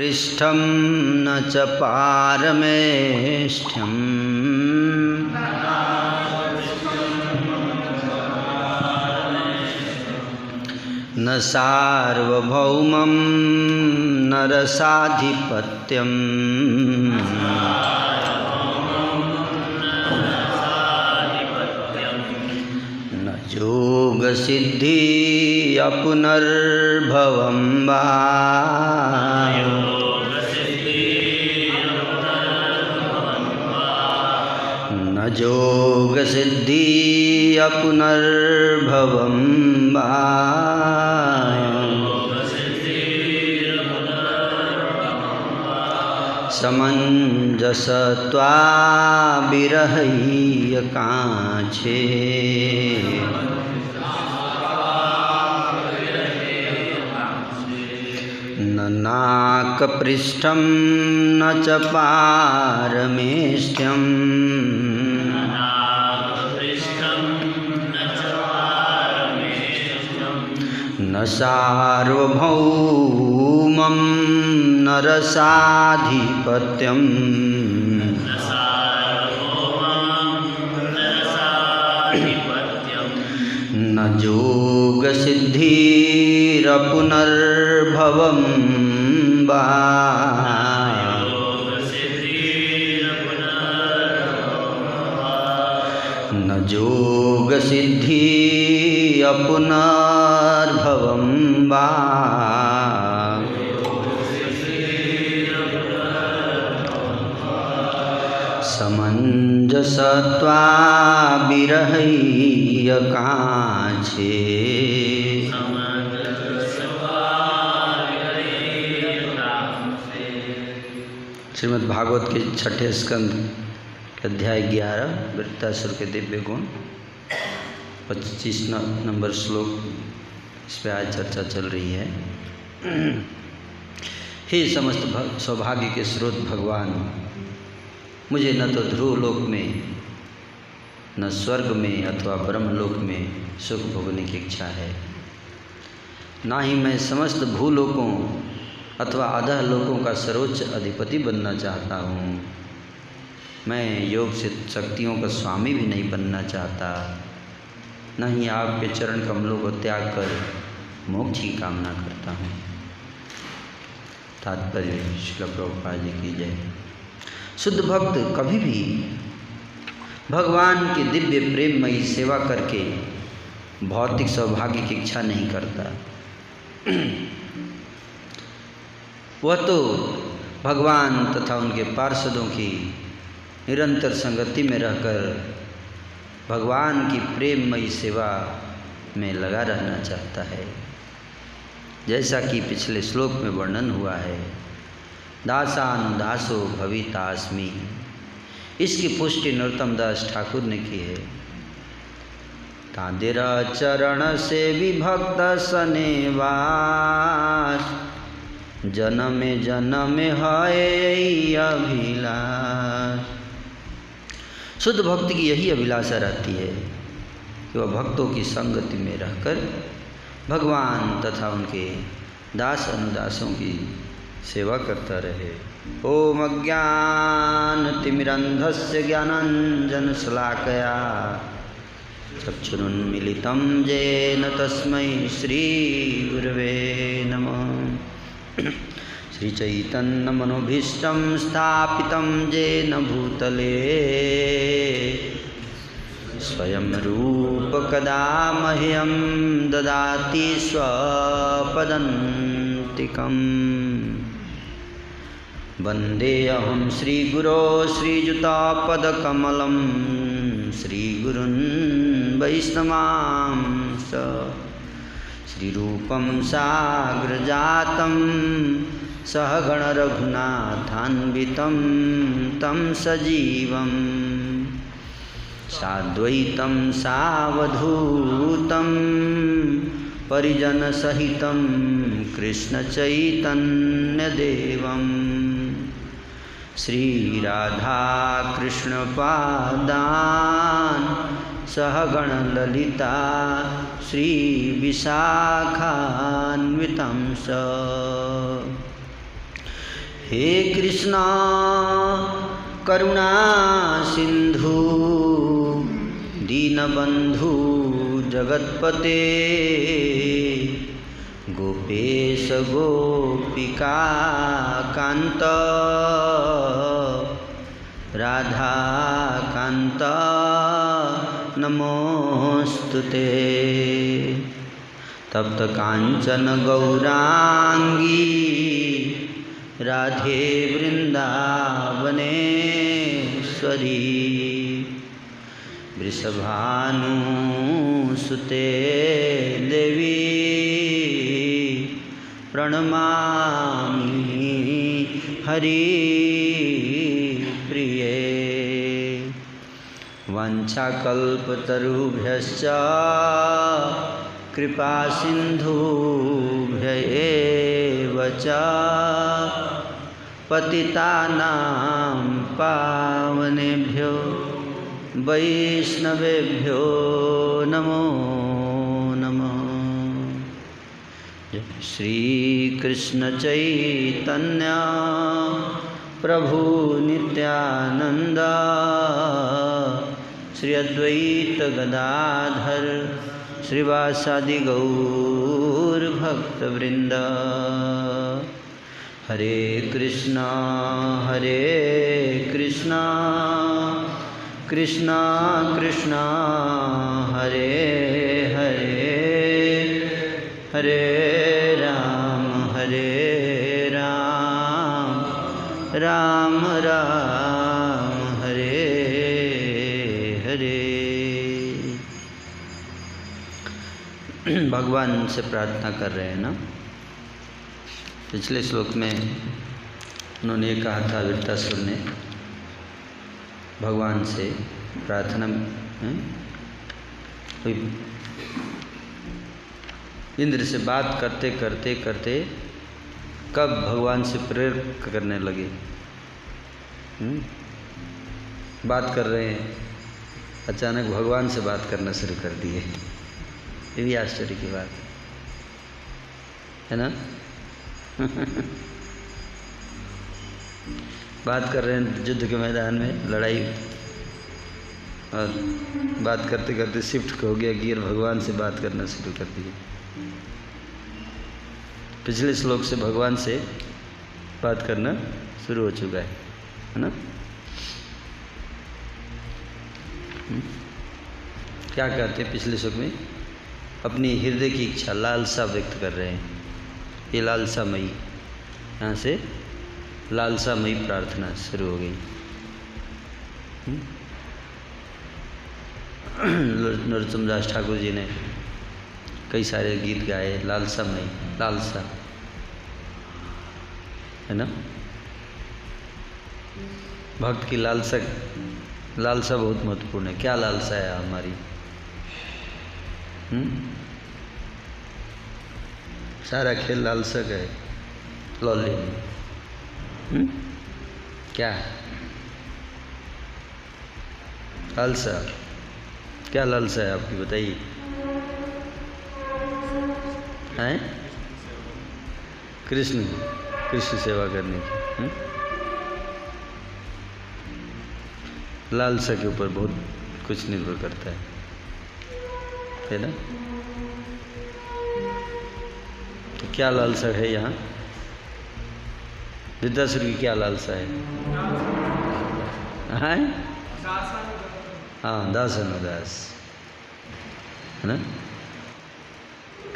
पृष्ठं न च पारमेष्ठ्यम् न सार्वभौमं न रसाधिपत्यम् न योगसिद्धि अपुनर्भवं वा न योगसिद्धि अपुनर्भवं वा समञ्जसत्वा विरहैयकाञ्छे न नाकपृष्ठं न च पारमेष्ठ्यम् न सार्वभौमं न रसाधिपत्यम् न योगसिद्धिरपुनर्भवं वा न योगसिद्धि अपुनर्भवं वा समञ्जसत्वा विरहैयकाञ्छे श्रीमद् भागवत के छठे स्कंद अध्याय 11 वृत्तासुर के दिव्य गुण 25 नंबर श्लोक, इस पर आज चर्चा चल रही है। हे समस्त सौभाग्य के स्रोत भगवान, मुझे न तो ध्रुव लोक में, न स्वर्ग में अथवा ब्रह्मलोक में सुख भोगने की इच्छा है, ना ही मैं समस्त भूलोकों अथवा अधः लोकों का सर्वोच्च अधिपति बनना चाहता हूँ। मैं योग से शक्तियों का स्वामी भी नहीं बनना चाहता, न ही आपके चरण कमलों को त्याग कर मोक्ष की कामना करता हूँ। तात्पर्य श्रील प्रभुपाद जी की जय। शुद्ध भक्त कभी भी भगवान की दिव्य प्रेममयी सेवा करके भौतिक सौभाग्य की इच्छा नहीं करता। वह तो भगवान तथा उनके पार्षदों की निरंतर संगति में रहकर भगवान की प्रेममयी सेवा में लगा रहना चाहता है। जैसा कि पिछले श्लोक में वर्णन हुआ है, दासानुदासो भवितास्मि। इसकी पुष्टि नरोत्तम दास ठाकुर ने की है। तांदिर चरण से विभक्त सनेवास, जन्म जन्म है अभिलाष। शुद्ध भक्ति की यही अभिलाषा रहती है कि वह भक्तों की संगति में रहकर भगवान तथा उनके दास अनुदासों की सेवा करता रहे। ओम अज्ञानतिमिरन्धस्य ज्ञानाञ्जनशलाकया चक्षुरुन्मीलितं येन तस्मै श्रीगुरवे नमः। श्रीचैतन्यमनोभीष्टं स्थापितं येन भूतले स्वयं रूप कदा मह्यं ददाति स्वपदान्तिकम्। वन्देऽहं श्रीगुरो श्रीयुतापदकमलं श्रीगुरुन् वैष्णवांश्च। श्रीरूपं साग्रजातं सहगण रघुनाथान्वितं तं सजीवं साद्वैतं सावधूतं परिजनसहितं कृष्णचैतन्यदेवं श्रीराधाकृष्णपादान् सहगणललिता श्रीविशाखान्वितं स। हे कृष्णा करुणा सिंधु दीनबंधु जगतपते गोपेश गोपिका कांत राधा कांत नमोस्तुते। तप्त कांचन गौरांगी राधे वृंदावनेश्वरी वृषभानुसुते देवी प्रणमामि हरि प्रिये। वाञ्छाकल्पतरुभ्यश्च कृपा सिन्धुभ्य एव च पतितानां पावनेभ्यो वैष्णवेभ्यो नमो नमः। श्री कृष्ण चैतन्य प्रभु नित्यानंद श्री अद्वैत गदाधर श्रीवासादि गौर भक्तवृंद। हरे कृष्णा कृष्णा कृष्णा हरे हरे हरे राम राम राम हरे हरे। भगवान से प्रार्थना कर रहे हैं ना। पिछले श्लोक में उन्होंने ये कहा था, वृत्तासुर ने भगवान से प्रार्थना इंद्र से बात करते करते करते कब भगवान से प्रेर करने लगे। बात कर रहे हैं, अचानक भगवान से बात करना शुरू कर दिए। ये भी आश्चर्य की बात है ना। बात कर रहे हैं युद्ध के मैदान में, लड़ाई, और बात करते करते शिफ्ट हो गया गियर, भगवान से बात करना शुरू कर दिए। पिछले श्लोक से भगवान से बात करना शुरू हो चुका है ना। क्या कहते हैं पिछले श्लोक में, अपनी हृदय की इच्छा, लालसा व्यक्त कर रहे हैं। ये लालसामयी, यहाँ से लालसामयी प्रार्थना शुरू हो गई। नरोत्तम दास ठाकुर जी ने कई सारे गीत गाए, लालसामयी, लालसा है ना। भक्त की लालसा बहुत महत्वपूर्ण है। क्या लालसा है हमारी? सारा खेल लालसा का है, लॉली क्या लालसा? क्या लालसा है आपकी, बताइए। हैं? कृष्ण सेवा करने की। लालसा के ऊपर बहुत कुछ निर्भर करता है ना। तो क्या लालसा है यहाँ? वृद्धासुर की क्या लालसा है? हाँ, दास अनुदास है ना।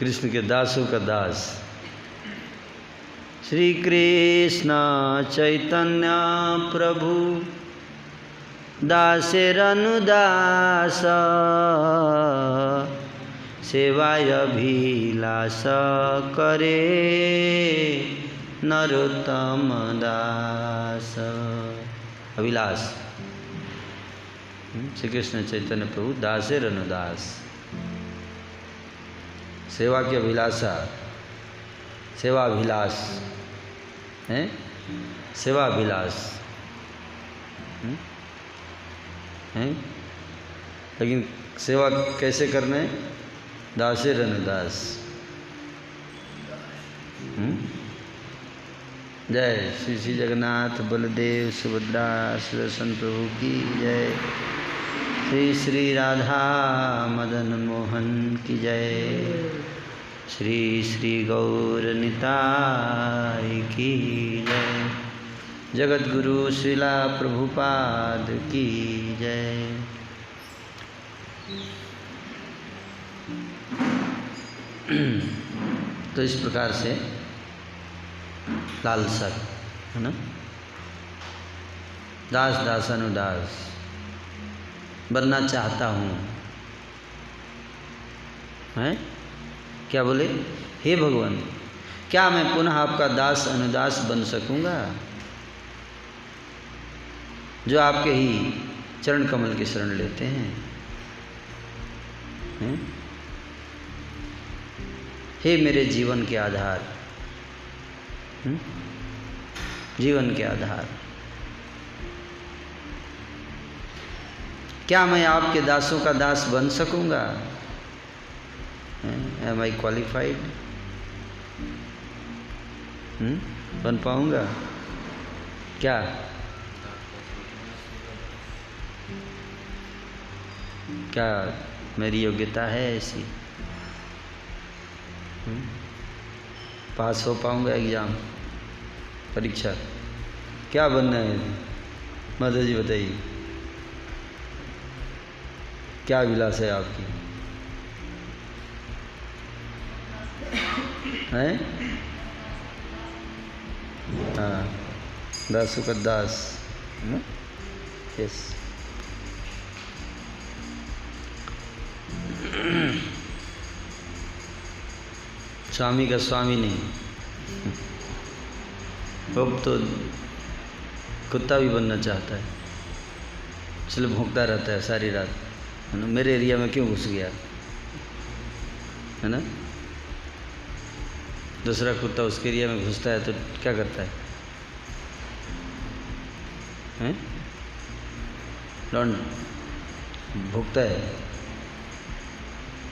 कृष्ण के दासों का दास। श्री कृष्ण चैतन्य प्रभु दासेरनुदास सेवाय अभिलाष करे नरोत्तम दास। अभिलाष, श्री कृष्ण चैतन्य प्रभु दासेरनुदास, सेवा की अभिलाषा, सेवाभिलाष है, सेवाभिलाष है। लेकिन सेवा कैसे करना है? दासेरनुदास। जय श्री श्री जगन्नाथ बलदेव सुभद्रा सुदर्शन प्रभु की जय। श्री श्री राधा मदन मोहन की जय। श्री श्री गौर निताई की जय। जगत गुरु श्रीला प्रभुपाद की जय। तो इस प्रकार से लालसा है ना, दास दास अनुदास बनना चाहता हूँ, हैं क्या बोले? हे भगवान, क्या मैं पुनः आपका दास अनुदास बन सकूँगा, जो आपके ही चरण कमल की शरण लेते हैं? हे मेरे जीवन के आधार, जीवन के आधार, क्या मैं आपके दासों का दास बन सकूँगा? Am I qualified? बन पाऊँगा क्या? क्या मेरी योग्यता है ऐसी? पास हो पाऊँगा एग्ज़ाम, परीक्षा? क्या बनना है माता जी बताइए, क्या अभिलाष है आपकी? हैं? हाँ, दासों का दास, यस। स्वामी का स्वामी नहीं। अब तो कुत्ता भी बनना चाहता है, इसलिए भौंकता रहता है सारी रात, है ना? मेरे एरिया में क्यों घुस गया, है ना? दूसरा कुत्ता उसके एरिया में घुसता है तो क्या करता है? हैं? लौंड भौंकता है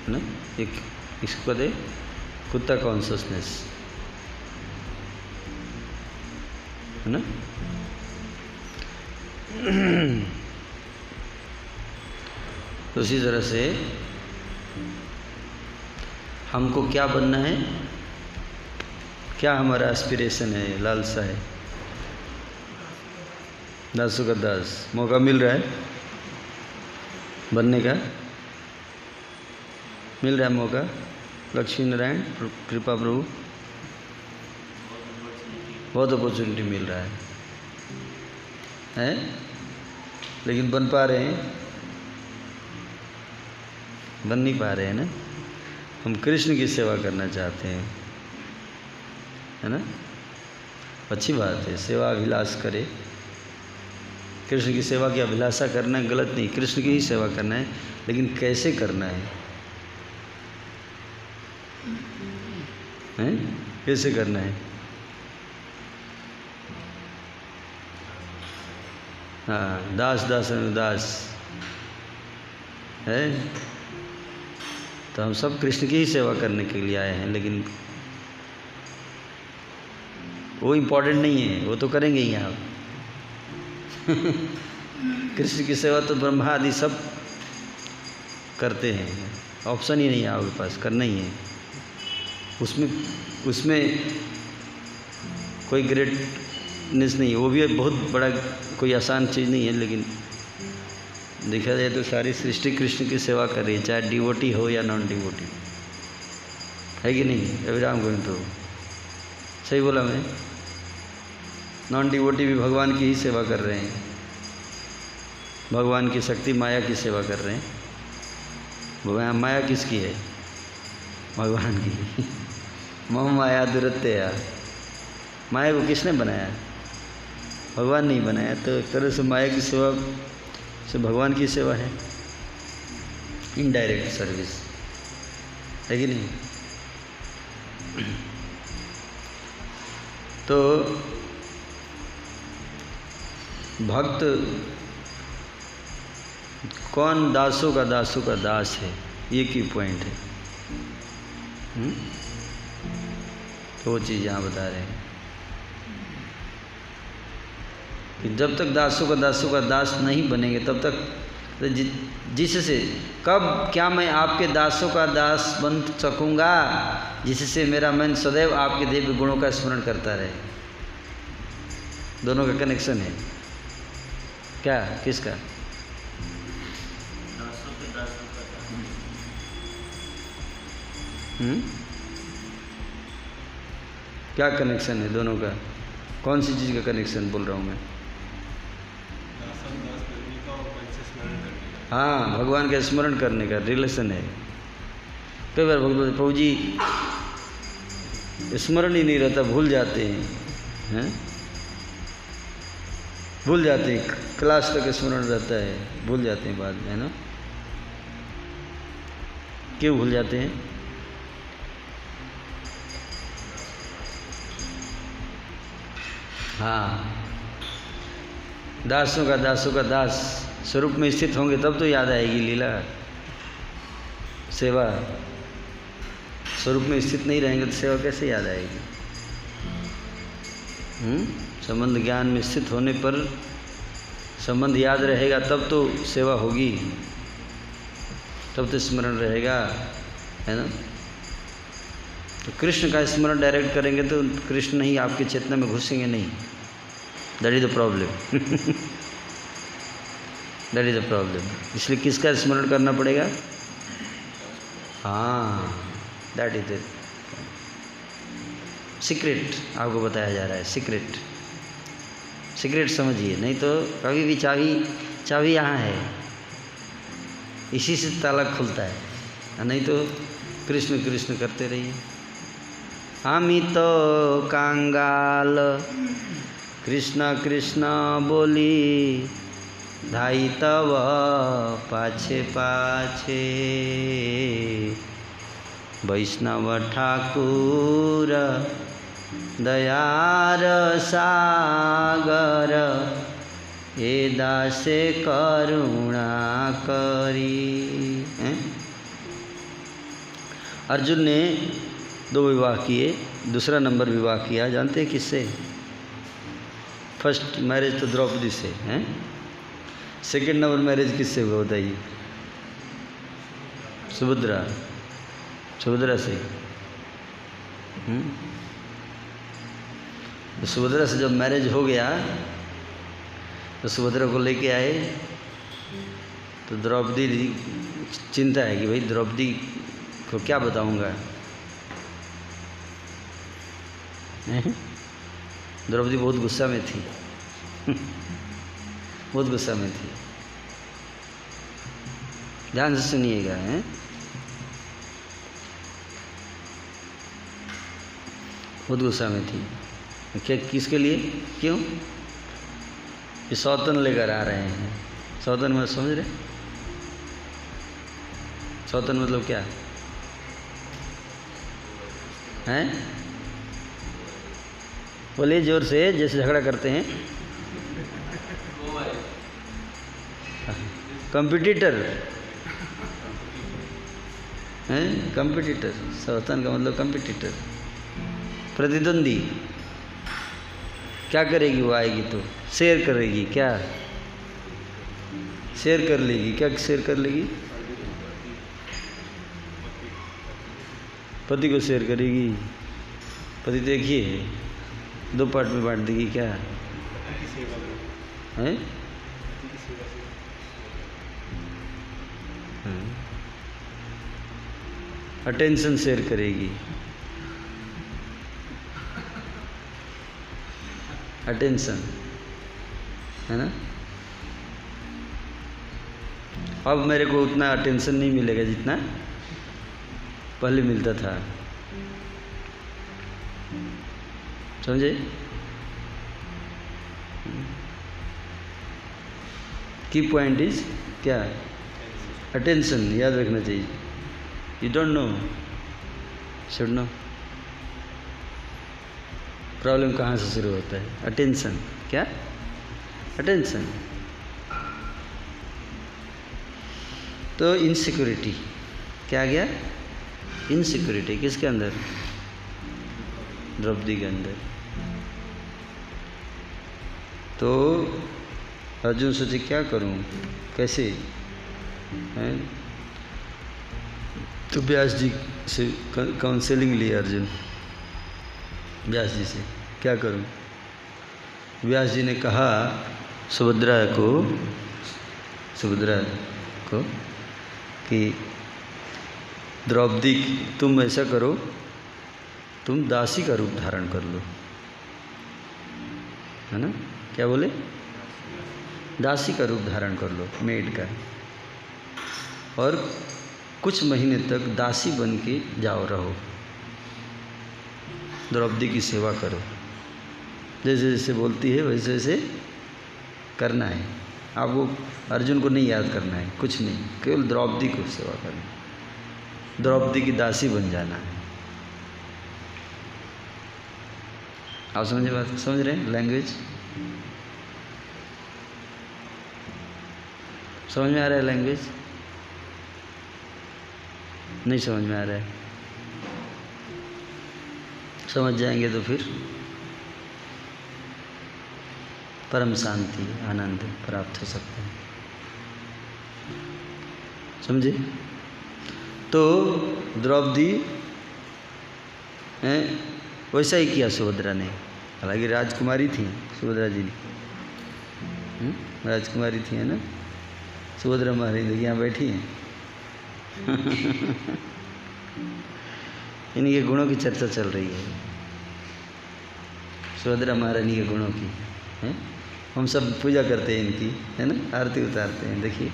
ना? एक इसको दे कुत्ता कॉन्शसनेस, है ना? तो उसी तरह से हमको क्या बनना है, क्या हमारा एस्पिरेशन है, लालसा है? दासों का दास। मौका मिल रहा है बनने का, मिल रहा है मौका। लक्ष्मी नारायण कृपा प्रभु, बहुत अपॉर्चुनिटी मिल रहा है, लेकिन बन पा रहे हैं? बन नहीं पा रहे हैं ना। हम कृष्ण की सेवा करना चाहते हैं, है ना? अच्छी बात है, सेवा अभिलाष करे। कृष्ण की सेवा की अभिलाषा करना गलत नहीं, कृष्ण की ही सेवा करना है, लेकिन कैसे करना है? हैं? कैसे करना है? हाँ, दास दास अनुदास है। तो हम सब कृष्ण की ही सेवा करने के लिए आए हैं, लेकिन वो इम्पोर्टेंट नहीं है, वो तो करेंगे ही आप। कृष्ण की सेवा तो ब्रह्मा आदि सब करते हैं, ऑप्शन ही नहीं है आपके पास, करना ही है। उसमें कोई ग्रेटनेस नहीं है, वो भी बहुत बड़ा कोई आसान चीज़ नहीं है, लेकिन देखा जाए तो सारी सृष्टि कृष्ण की सेवा कर रही है, चाहे डिवोटी हो या नॉन डिवोटी, है कि नहीं? अभिराम गोविंद प्रभु, सही बोला मैं? नॉन डिवोटी भी भगवान की ही सेवा कर रहे हैं, भगवान की शक्ति माया की सेवा कर रहे हैं। माया किसकी है? भगवान की। मम माया दुरत्या, माया को किसने बनाया? भगवान नहीं बनाया। तो एक तरह से माया की सेवा से भगवान की सेवा है, इनडायरेक्ट सर्विस, है कि नहीं? तो भक्त कौन दासों का दास है, ये की पॉइंट है। तो वो चीज़ यहाँ बता रहे हैं। कि जब तक दासों का दास नहीं बनेंगे तब तक तो जिससे कब क्या मैं आपके दासों का दास बन सकूँगा, जिससे मेरा मन सदैव आपके दिव्य गुणों का स्मरण करता रहे। दोनों का कनेक्शन है क्या? किसका? क्या कनेक्शन है दोनों का? कौन सी चीज़ का कनेक्शन बोल रहा हूँ मैं? हाँ, भगवान का स्मरण करने का रिलेशन है। कई बार भगवान प्रभु जी स्मरण ही नहीं रहता, भूल जाते हैं, भूल जाते हैं। क्लास तक स्मरण रहता है, भूल जाते हैं बाद में, है ना? क्यों भूल जाते हैं? हाँ, दासों का दास स्वरूप में स्थित होंगे तब तो याद आएगी लीला सेवा। स्वरूप में स्थित नहीं रहेंगे तो सेवा कैसे याद आएगी? संबंध ज्ञान में स्थित होने पर संबंध याद रहेगा तब तो सेवा होगी, तब तो स्मरण रहेगा, है ना? तो कृष्ण का स्मरण डायरेक्ट करेंगे तो कृष्ण ही आपकी चेतना में घुसेंगे नहीं। That is the problem. That is the problem. इसलिए किसका स्मरण करना पड़ेगा? हाँ, दैट इज द सीक्रेट। आपको बताया जा रहा है सीक्रेट। सीक्रेट समझिए, नहीं तो कभी भी चाबी यहाँ है, इसी से ताला खुलता है, नहीं तो कृष्ण कृष्ण करते रहिए। हामी तो कांगाल कृष्ण कृष्ण बोली, धाई तब पाछे पाछे, वैष्णव ठाकुर दयार सागर, ए दासे करुणा करी। अर्जुन ने 2 विवाह किए, दूसरा नंबर विवाह किया, जानते हैं किससे? फर्स्ट मैरिज तो द्रौपदी से हैं, सेकेंड नंबर मैरिज किससे हुआ बताइए? सुभद्रा से। तो सुभद्रा से जब मैरिज हो गया तो सुभद्रा को लेके आए, तो द्रौपदी चिंता है कि भाई द्रौपदी को क्या बताऊंगा। द्रौपदी बहुत गुस्सा में थी। बहुत गुस्सा में थी, ध्यान से सुनिएगा। बहुत गुस्सा में थी। क्या? किसके लिए? क्यों? कि सौतन लेकर आ रहे हैं। सौतन मतलब समझ रहे? सौतन मतलब क्या है? बोलिए जोर से, जैसे झगड़ा करते हैं। कंपटीटर हैं, कंपटीटर। सौतन का मतलब कंपटीटर, प्रतिद्वंदी। क्या करेगी वो? आएगी तो शेयर करेगी। क्या शेयर कर लेगी? क्या शेयर कर लेगी? पति को शेयर करेगी। पति देखिए 2 पार्ट में बांट देगी। क्या है? अटेंशन शेयर करेगी। अटेंशन, है ना? अब मेरे को उतना अटेंशन नहीं मिलेगा जितना पहले मिलता था, समझे? की पॉइंट इज क्या? अटेंशन। याद रखना चाहिए। You don't know, should know. Problem कहाँ से शुरू होता है? अटेंशन। क्या? अटेंशन। तो इनसिक्योरिटी क्या गया? इनसिक्योरिटी किसके अंदर? द्रौपदी के अंदर। तो अर्जुन सोचे क्या करूं, कैसे हैं। तो व्यास जी से काउंसलिंग लिया अर्जुन, व्यास जी से क्या करूं। व्यास जी ने कहा सुभद्रा को कि द्रौपदी तुम ऐसा करो, तुम दासी का रूप धारण कर लो, है ना। क्या बोले, दासी का रूप धारण कर लो, मेड का, और कुछ महीने तक दासी बन के जाओ, रहो, द्रौपदी की सेवा करो, जैसे जैसे बोलती है वैसे वैसे करना है। आपको अर्जुन को नहीं याद करना है, कुछ नहीं, केवल द्रौपदी को सेवा करना, द्रौपदी की दासी बन जाना है। आप समझ बात, समझ रहे हैं लैंग्वेज, समझ में आ रहा है लैंग्वेज, नहीं समझ में आ रहा है। समझ जाएंगे तो फिर परम शांति आनंद प्राप्त हो सकता है, समझे। तो द्रौपदी वैसा ही किया सुभद्रा ने, हालांकि राजकुमारी थी सुभद्रा जी, राजकुमारी थी, है ना। सुभद्रा महारानी यहाँ बैठी हैं इनके गुणों की चर्चा चल रही है, सुभद्रा महारानी के गुणों की है। हम सब पूजा करते हैं इनकी, है ना, आरती उतारते हैं। देखिए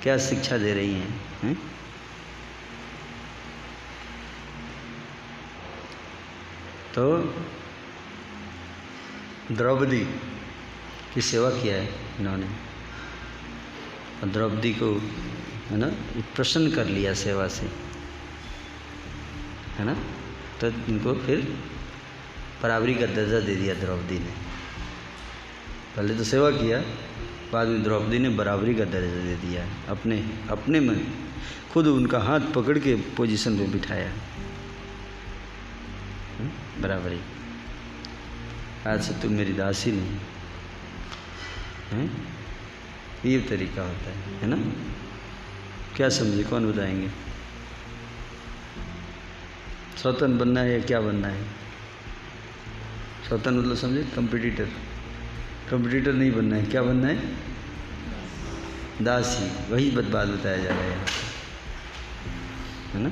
क्या शिक्षा दे रही हैं, तो द्रौपदी की सेवा किया है इन्होंने, और द्रौपदी को, है ना, प्रसन्न कर लिया सेवा से, है ना। तो इनको फिर बराबरी का दर्जा दे दिया द्रौपदी ने। पहले तो सेवा किया, बाद में द्रौपदी ने बराबरी का दर्जा दे दिया, अपने में खुद उनका हाथ पकड़ के पोजीशन पे बिठाया, बराबरी। आज से तुम मेरी दासी नहीं, हैं, ये तरीका होता है ना। क्या समझे, कौन बताएंगे। स्वतंत्र बनना है या क्या बनना है। स्वतंत्र मतलब समझे, कंपटीटर नहीं बनना है, क्या बनना है, दासी। वही बात बताया जा रहा है ना।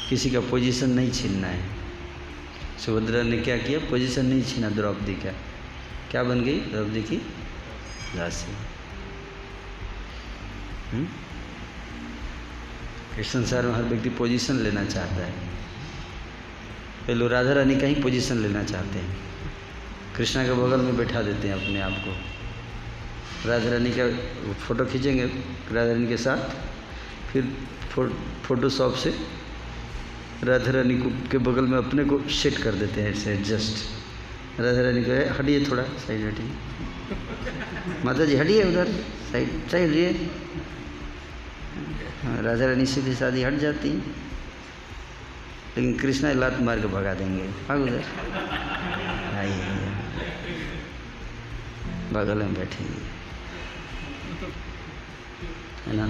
किसी का पोजीशन नहीं छीनना है। सुभद्रा ने क्या किया, पोजीशन नहीं छीना द्रौपदी का, क्या बन गई द्रौपदी की दासी। इस संसार में हर व्यक्ति पोजीशन लेना चाहता है। पहले राधा रानी का ही पोजीशन लेना चाहते हैं, कृष्णा के बगल में बैठा देते हैं अपने आप को। राधा रानी का फोटो खींचेंगे राधा रानी के साथ, फिर फोटोशॉप से राधा रानी को के बगल में अपने को सेट कर देते हैं, ऐसे एडजस्ट। राधा रानी को हटिए, थोड़ा साइड हटिए, माता जी हटिए उधर, साइड हटिए। राधा रानी सीधी सादी हट जाती हैं, लेकिन कृष्णा लात मार के भगा देंगे, भाग उधर, आइए बगल में बैठेंगे, है ना।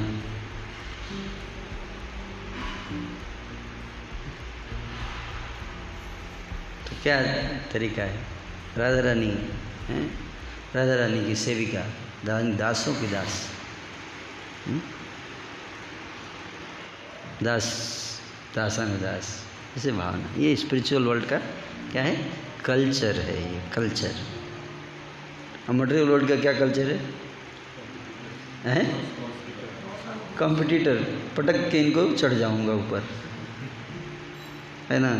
तो क्या तरीका है, राधा रानी है, राधा रानी की सेविका, दासों की दास, दासन दास, ऐसे भावना। ये स्पिरिचुअल वर्ल्ड का क्या है, कल्चर है, ये कल्चर। और मटेरियल वर्ल्ड का क्या कल्चर है, कॉम्पिटिटर, पटक के इनको चढ़ जाऊंगा ऊपर, है ना।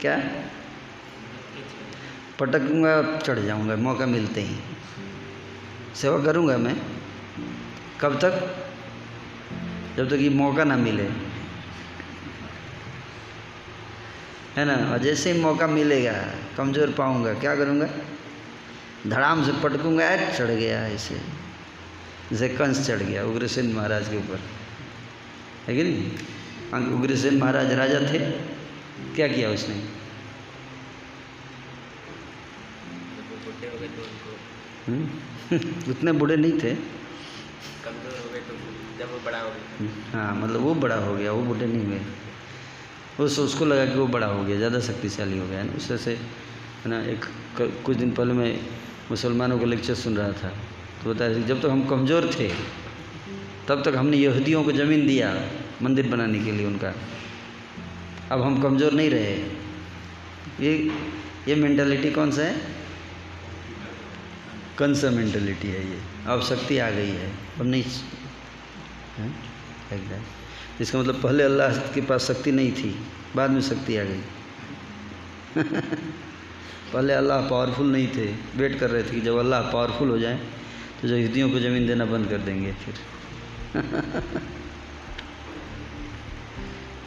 क्या पटकूंगा, चढ़ जाऊंगा, मौका मिलते ही सेवा करूंगा मैं। कब तक, जब तक ये मौका ना मिले, है ना। और जैसे ही मौका मिलेगा, कमज़ोर पाऊंगा, क्या करूंगा, धड़ाम से पटकूंगा, चढ़ गया, ऐसे जैसे कंस चढ़ गया उग्रसेन महाराज के ऊपर, है कि नहीं। उग्रसेन महाराज राजा थे, क्या किया उसने, उतने बूढ़े नहीं थे, कमजोर हो गए तो जब वो बड़ा हो गया। हाँ मतलब वो बड़ा हो गया, वो बूढ़े नहीं हुए। उसको लगा कि वो बड़ा हो गया, ज़्यादा शक्तिशाली हो गया है ना, उस से है ना। कुछ दिन पहले मैं मुसलमानों का लेक्चर सुन रहा था, तो बता रहे थे जब तक हम कमज़ोर थे तब तक हमने यहूदियों को ज़मीन दिया मंदिर बनाने के लिए उनका, अब हम कमज़ोर नहीं रहे। ये मेंटालिटी कौन सा है? कौन सा मेंटालिटी है ये? अब शक्ति आ गई है, अब नहीं है एकदम। इसका मतलब पहले अल्लाह के पास शक्ति नहीं थी, बाद में शक्ति आ गई। पहले अल्लाह पावरफुल नहीं थे, वेट कर रहे थे कि जब अल्लाह पावरफुल हो जाए तो यहूदियों को ज़मीन देना बंद कर देंगे फिर।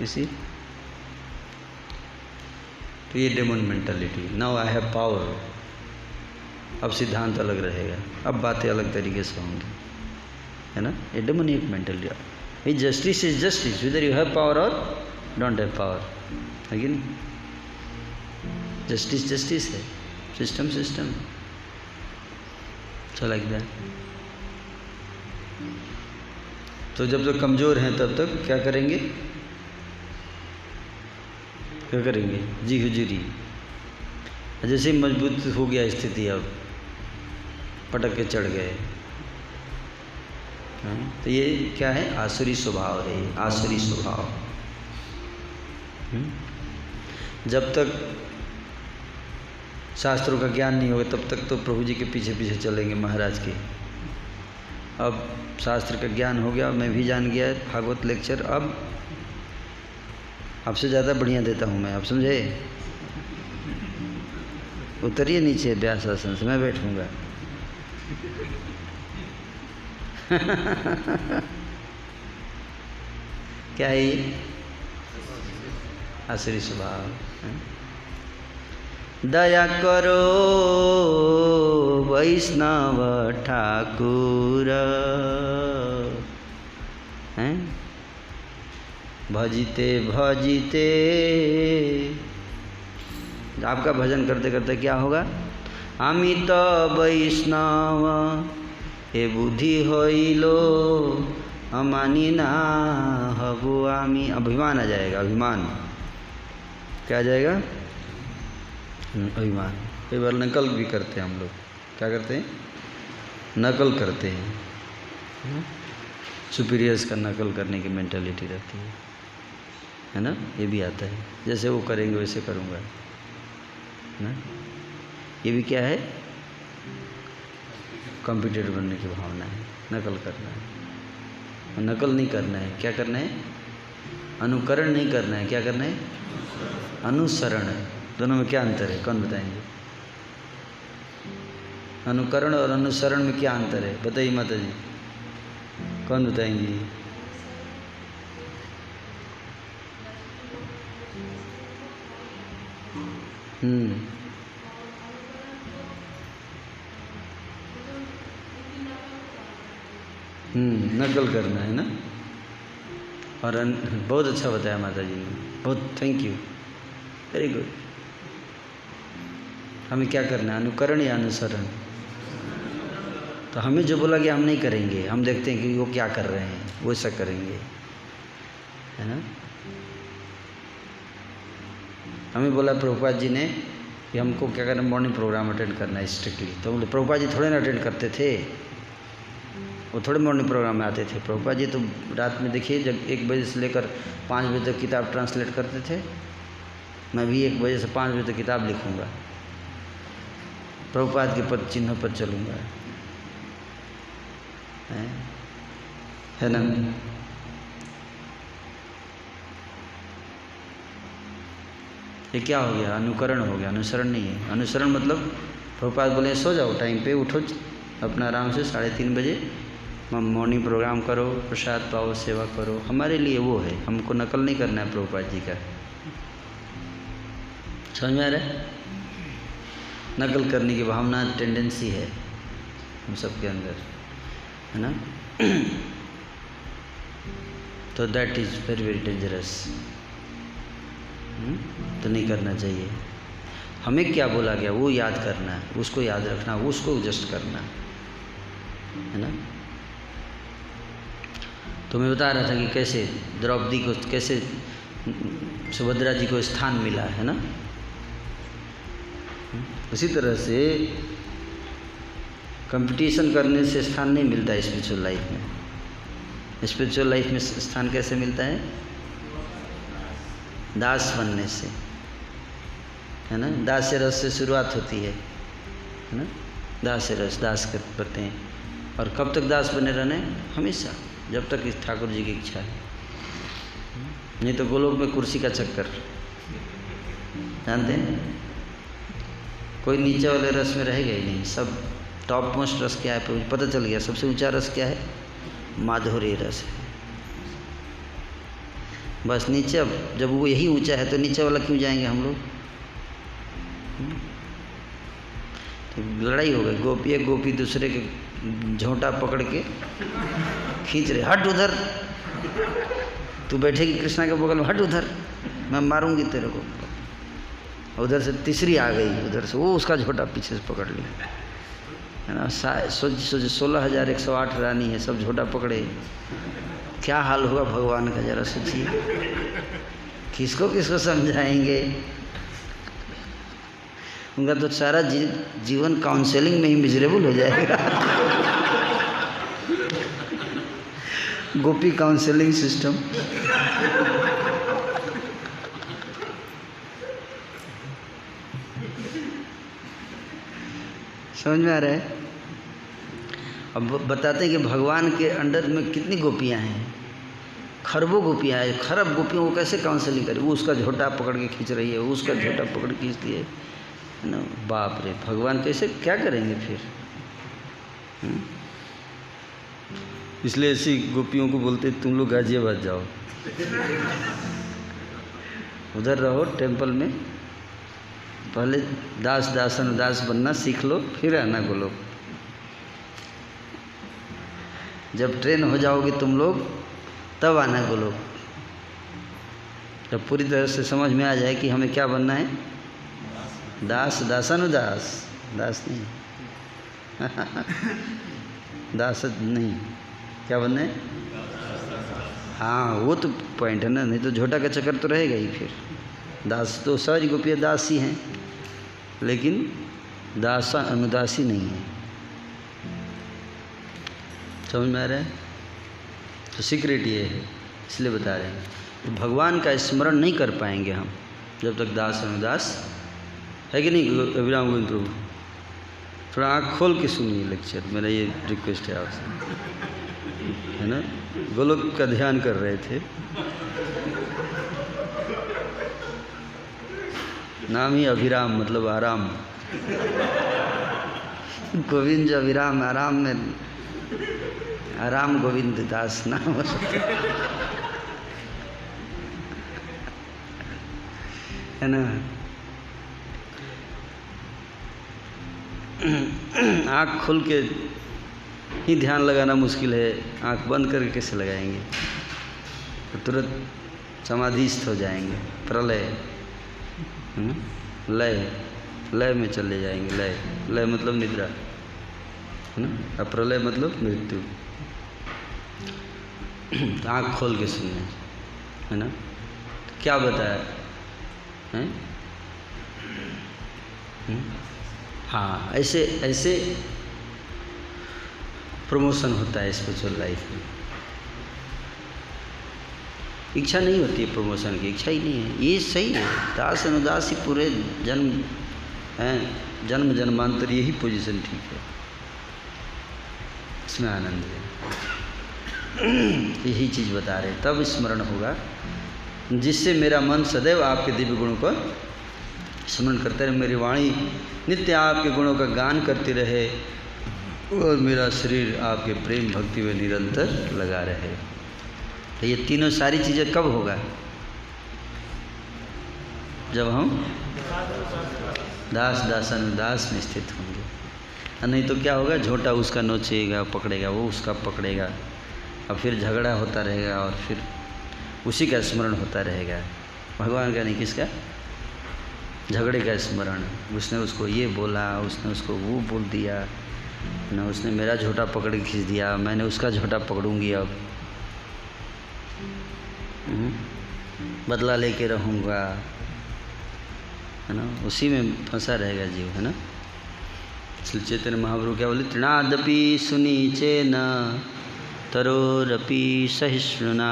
इसी तो ये demon mentality. Now I have power, अब सिद्धांत अलग रहेगा, अब बातें अलग तरीके से होंगी, है ना। ये demoniac mentality. Justice is justice whether you have power और डोंट हैव पावर, है कि नहीं। जस्टिस जस्टिस है, system system. So like that. तो जब तक कमज़ोर हैं तब तक क्या करेंगे? क्या करेंगे? जी हुजूरी। जैसे ही मजबूत हो गया स्थिति, अब पटक के चढ़ गए। तो ये क्या है? आसुरी स्वभाव है, आसुरी स्वभाव। जब तक शास्त्रों का ज्ञान नहीं होगा तब तक तो प्रभु जी के पीछे पीछे चलेंगे महाराज के। अब शास्त्र का ज्ञान हो गया, मैं भी जान गया भागवत लेक्चर, अब आपसे ज़्यादा बढ़िया देता हूँ मैं, आप समझे। उतरिए नीचे व्यास आसन से, मैं बैठूँगा। क्या है ये? आसुरी स्वभाव। दया करो वैष्णव ठाकुर, हैं भजिते भजिते। आपका भजन करते करते क्या होगा? अमित वैष्णव ए बुद्धि होइलो अमानी ना हबो आमी। अभिमान आ जाएगा, अभिमान। क्या आ जाएगा? अभिमान। कई बार नकल भी करते हैं हम लोग। क्या करते हैं? नकल करते हैं। सुपीरियर्स का नकल करने की मेंटालिटी रहती है ना। ये भी आता है, जैसे वो करेंगे वैसे करूँगा ना। ये भी क्या है? कॉम्पिटिटर बनने की भावना है, नकल करना है। नकल नहीं करना है, क्या करना है? अनुकरण नहीं करना है, क्या करना है? अनुसरण है। दोनों में क्या अंतर है? कौन बताएंगे? अनुकरण और अनुसरण में क्या अंतर है? बताइए माता जी, कौन बताएंगी? नकल करना है ना। और बहुत अच्छा बताया माता जी ने, बहुत थैंक यू, वेरी गुड। हमें क्या करना है? अनुकरण या अनुसरण? तो हमें जो बोला कि हम नहीं करेंगे, हम देखते हैं कि वो क्या कर रहे हैं, वो ऐसा करेंगे, है ना। हमें बोला प्रभुपाद जी ने कि हमको क्या करना, मॉर्निंग प्रोग्राम अटेंड करना है स्ट्रिक्टली। तो बोले प्रभुपाद जी थोड़े ना अटेंड करते थे, वो थोड़े मॉर्निंग प्रोग्राम में आते थे। प्रभुपाद जी तो रात में देखिए जब 1 बजे से लेकर 5 बजे तक किताब ट्रांसलेट करते थे। मैं भी 1 बजे से 5 बजे तक किताब लिखूँगा, प्रभुपाद के पद चिन्हों पर चलूँगा, है ना। ये क्या हो गया? अनुकरण हो गया, अनुसरण नहीं है। अनुसरण मतलब प्रभुपाद बोले सो जाओ टाइम पे, उठो अपना आराम से 3:30 बजे मॉर्निंग प्रोग्राम करो, प्रसाद पाओ, सेवा करो। हमारे लिए वो है, हमको नकल नहीं करना है प्रभुपाद जी का। समझ में आ रहा है? नकल करने की भावना, टेंडेंसी है हम सबके अंदर, है ना। तो that is very very dangerous. तो नहीं करना चाहिए। हमें क्या बोला गया वो याद करना है, उसको याद रखना, उसको जस्ट करना है ना। तो मैं बता रहा था कि कैसे द्रौपदी को, कैसे सुभद्रा जी को स्थान मिला है ना। उसी तरह से कंपटीशन करने से स्थान नहीं मिलता है स्पिरिचुअल लाइफ में। स्पिरिचुअल लाइफ में स्थान कैसे मिलता है? दास बनने से, है ना। दास्य रस से शुरुआत होती है ना। दास्य रस, दास करते हैं। और कब तक दास बने रहने? हमेशा, जब तक इस ठाकुर जी की इच्छा है। नहीं तो गोलोक में कुर्सी का चक्कर, जानते हैं, कोई नीचे वाले रस में रहेगा ही नहीं। सब टॉप मोस्ट रस क्या है पता चल गया। सबसे ऊंचा रस क्या है? माधुर्य रस है। बस नीचे, अब जब वो यही ऊंचा है तो नीचे वाला क्यों जाएंगे हम लोग? तो लड़ाई हो गई। गोपी एक गोपी दूसरे के झोंटा पकड़ के खींच रहे, हट उधर, तू बैठेगी कृष्णा के बगल में, हट उधर, मैं मारूंगी तेरे को। उधर से तीसरी आ गई, उधर से वो उसका झोटा पीछे से पकड़ लिया, है ना। 16,108 रानी है, सब झोटा पकड़े। क्या हाल होगा भगवान का, जरा सोचिए। किसको किसको समझाएंगे? उनका तो सारा जीवन काउंसलिंग में ही मिजरेबल हो जाएगा। गोपी काउंसलिंग सिस्टम। समझ में आ रहा है? अब बताते हैं कि भगवान के अंडर में कितनी गोपियां हैं, खरबों गोपियां हैं। खरब गोपियों को कैसे काउंसलिंग करे? वो उसका झोटा पकड़ के खींच रही है, वो उसका झोटा पकड़ के खींचती है ना। बाप रे, भगवान कैसे क्या करेंगे फिर? इसलिए ऐसी गोपियों को बोलते तुम लोग गाजियाबाद जाओ, उधर रहो टेंपल में, पहले दास दासन दास बनना सीख लो, फिर आना गोलोक। जब ट्रेन हो जाओगे तुम लोग तब आना गोलोक। जब पूरी तरह से समझ में आ जाए कि हमें क्या बनना है, दास दासानुदास, दास नहीं दास नहीं, क्या बनना है? हाँ वो तो पॉइंट है ना, नहीं तो झोटा का चक्कर तो रहेगा ही फिर। दास तो सारी गोपियाँ दास ही हैं, लेकिन दासा अनुदासी नहीं है। समझ में आ रहा है? तो सीक्रेट ये है, इसलिए बता रहे हैं। तो भगवान का स्मरण नहीं कर पाएंगे हम जब तक दास अनुदास है कि नहीं। अभिराम गोविंद प्रभु, थोड़ा आँख खोल के सुनिए लेक्चर, मेरा ये रिक्वेस्ट है आपसे, है ना। गोलोक का ध्यान कर रहे थे, नाम ही अभिराम मतलब आराम। गोविंद जो अभिराम, आराम में आराम गोविंद दास नाम हो सकता है ना। आँख खोल के ही ध्यान लगाना मुश्किल है, आँख बंद करके कैसे लगाएंगे? तो तुरंत समाधिस्थ हो जाएंगे। प्रलय, लय, लय में चले जाएंगे। लय, लय मतलब निद्रा, है ना। और प्रलय मतलब मृत्यु। तो आँख खोल के सुनना है ना। तो क्या बताया है? हाँ, ऐसे ऐसे प्रमोशन होता है स्पिरिचुअल लाइफ में। इच्छा नहीं होती है प्रमोशन की, इच्छा ही नहीं है, ये सही है। दास अनुदास ही पूरे जन्म हैं, जन्म जन्मांतर यही पोजीशन ठीक है, इसमें आनंद है। यही चीज़ बता रहे, तब स्मरण होगा जिससे मेरा मन सदैव आपके दिव्य गुणों को स्मरण करते रहे, मेरी वाणी नित्य आपके गुणों का गान करती रहे और मेरा शरीर आपके प्रेम भक्ति में निरंतर लगा रहे। तो ये तीनों सारी चीज़ें कब होगा? जब हम दास दासानुदास में स्थित होंगे। नहीं तो क्या होगा? झोटा उसका नोचेगा, पकड़ेगा, वो उसका पकड़ेगा, और फिर झगड़ा होता रहेगा, और फिर उसी का स्मरण होता रहेगा, भगवान का नहीं, किसका? झगड़े का स्मरण, उसने उसको ये बोला, उसने उसको वो बोल दिया ना, उसने मेरा झोटा पकड़ के खींच दिया, मैंने उसका झोटा पकड़ूंगी अब, बदला लेके रहूँगा, है ना, उसी में फंसा रहेगा जीव, है ना। इसलिए चैतन्य महाप्रभु क्या बोले, तृणादपि सुनीचेन तरोरपि सहिष्णुना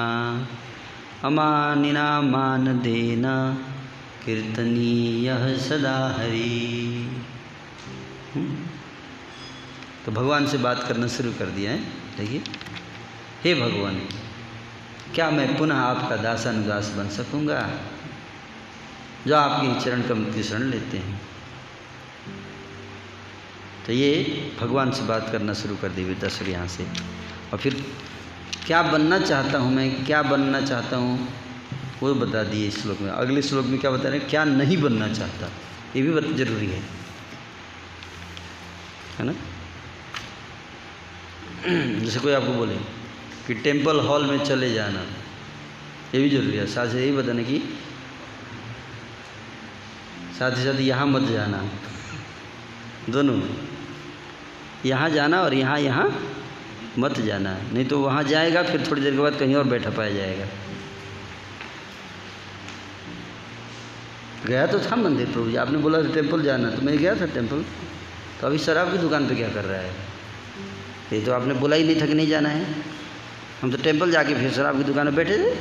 अमानिना मानदेन कीर्तनीयः सदा हरि। तो भगवान से बात करना शुरू कर दिया है। देखिए, हे भगवान, क्या मैं पुनः आपका दासानुदास बन सकूँगा जो आपके चरण कमल की शरण लेते हैं। तो ये भगवान से बात करना शुरू कर दी विद्यासुर यहाँ से। और फिर क्या बनना चाहता हूँ मैं, क्या बनना चाहता हूँ वो बता दिए इस श्लोक में। अगले श्लोक में क्या बता रहे हैं, क्या नहीं बनना चाहता, ये भी बहुत जरूरी है ना। जैसे कोई आपको बोले कि टेम्पल हॉल में चले जाना, ये भी जरूरी है। साथ ही यही बताना कि साथ ही साथ यहाँ मत जाना, दोनों, यहाँ जाना और यहाँ मत जाना, नहीं तो वहाँ जाएगा फिर थोड़ी देर के बाद कहीं और बैठा पाया जाएगा। गया तो था मंदिर प्रभु जी, आपने बोला था टेम्पल जाना, तो मैं गया था टेम्पल, तो अभी शराब की दुकान पे क्या कर रहा है? ये तो आपने बोला ही नहीं था कि नहीं जाना है। हम तो टेम्पल जाके फिर शराब की दुकान में बैठे थे।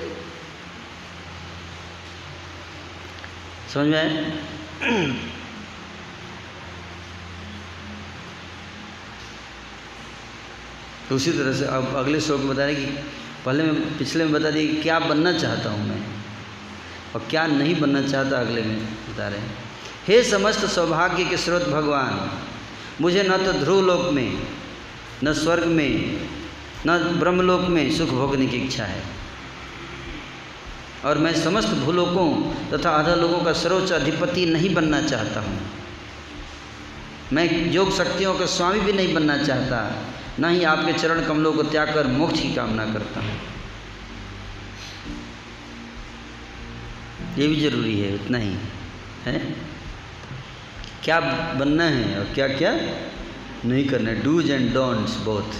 समझ में आया? तो उसी तरह से अब अगले श्लोक में बता रहे कि पहले में पिछले में बता दिए क्या बनना चाहता हूँ मैं और क्या नहीं बनना चाहता, अगले में बता रहे हैं। हे समस्त सौभाग्य के स्रोत भगवान, मुझे न तो ध्रुव लोक में, न स्वर्ग में, न ब्रह्मलोक में सुख भोगने की इच्छा है, और मैं समस्त भूलोकों तथा आधा लोगों का सर्वोच्च अधिपति नहीं बनना चाहता हूँ। मैं योग शक्तियों का स्वामी भी नहीं बनना चाहता, ना ही आपके चरण कमलों को त्याग कर मोक्ष की कामना करता हूँ। ये भी जरूरी है, इतना ही है। क्या बनना है और क्या क्या नहीं करना है, डूज एंड डोंट्स बोथ,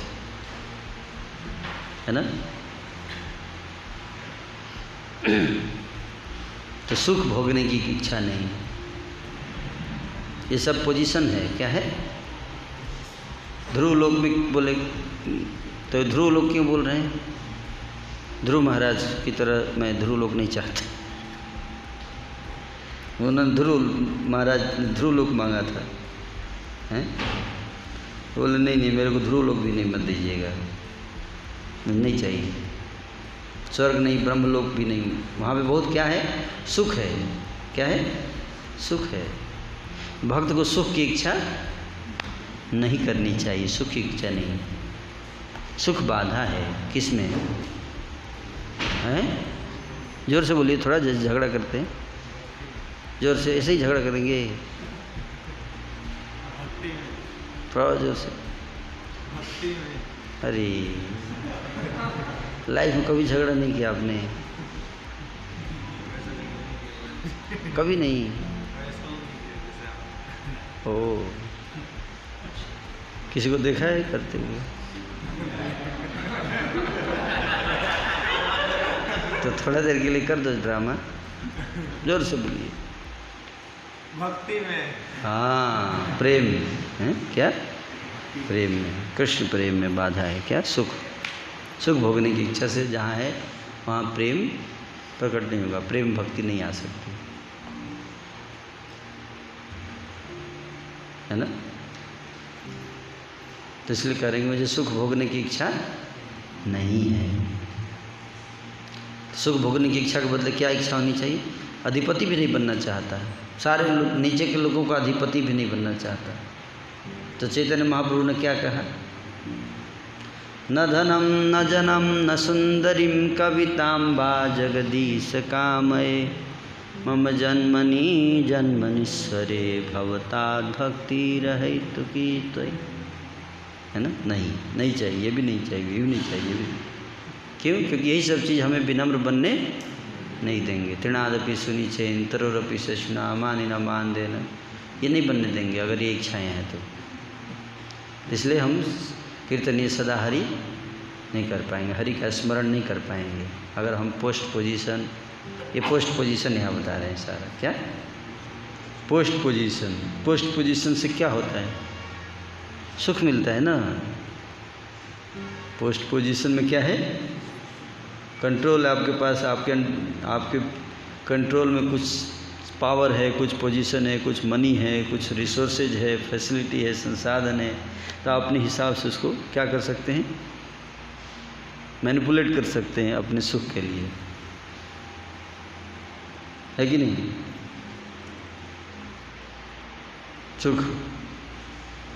है ना। तो सुख भोगने की इच्छा नहीं, ये सब पोजीशन है। क्या है? ध्रुव लोक में बोले तो ध्रुव लोक क्यों बोल रहे हैं? ध्रुव महाराज की तरह मैं ध्रुव लोक नहीं चाहता। उन्होंने ध्रुव महाराज ध्रुव लोक मांगा था, हैं? बोले नहीं मेरे को ध्रुव लोक भी नहीं मत दीजिएगा, नहीं चाहिए। स्वर्ग नहीं, ब्रह्मलोक भी नहीं, वहाँ पे बहुत क्या है, सुख है। क्या है? सुख है। भक्त को सुख की इच्छा नहीं करनी चाहिए, सुख की इच्छा नहीं। सुख बाधा है, किस में है? जोर से बोलिए, थोड़ा झगड़ा करते हैं, जोर से, ऐसे ही झगड़ा करेंगे, थोड़ा जोर से। अरे लाइफ में कभी झगड़ा नहीं किया आपने? कभी नहीं? ओ, किसी को देखा है करते हुए? तो थोड़ा देर के लिए कर दो ड्रामा, जोर से बोलिए। भक्ति में, हाँ, प्रेम है। क्या? प्रेम में, कृष्ण प्रेम में बाधा है। क्या? सुख, सुख भोगने की इच्छा से जहाँ है वहाँ प्रेम प्रकट नहीं होगा, प्रेम भक्ति नहीं आ सकती, है ना। तो इसलिए करेंगे मुझे सुख भोगने की इच्छा नहीं है। सुख भोगने की इच्छा के बदले क्या इच्छा होनी चाहिए? अधिपति भी नहीं बनना चाहता, सारे नीचे के लोगों का अधिपति भी नहीं बनना चाहता। तो चैतन्य महाप्रभु ने क्या कहा? न धनम न जनम न सुंदरीम कवितां वा जगदीश कामये मम जन्मनि जन्मनीश्वरे भवताद् भक्ति रहितु की त्वयि, है ना। नहीं चाहिए, ये भी नहीं चाहिए, ये भी नहीं चाहिए, ये भी। क्यों? क्योंकि यही सब चीज़ हमें विनम्र बनने नहीं देंगे। तृणादपि सुनिचेन तरोरपि सशुना मानिना मान देना, ये नहीं बनने देंगे अगर ये इच्छाएँ हैं तो। इसलिए हम कीर्तनीय सदा हरि नहीं कर पाएंगे, हरि का स्मरण नहीं कर पाएंगे अगर हम पोस्ट पोजीशन, ये पोस्ट पोजीशन यहाँ बता रहे हैं सारा। क्या पोस्ट पोजीशन? पोस्ट पोजीशन से क्या होता है? सुख मिलता है ना। पोस्ट पोजीशन में क्या है? कंट्रोल आपके पास, आपके कंट्रोल में कुछ पावर है, कुछ पोजीशन है, कुछ मनी है, कुछ रिसोर्सेज है, फैसिलिटी है, संसाधन है, तो आप अपने हिसाब से उसको क्या कर सकते हैं? मैनिपुलेट कर सकते हैं अपने सुख के लिए, है कि नहीं? सुख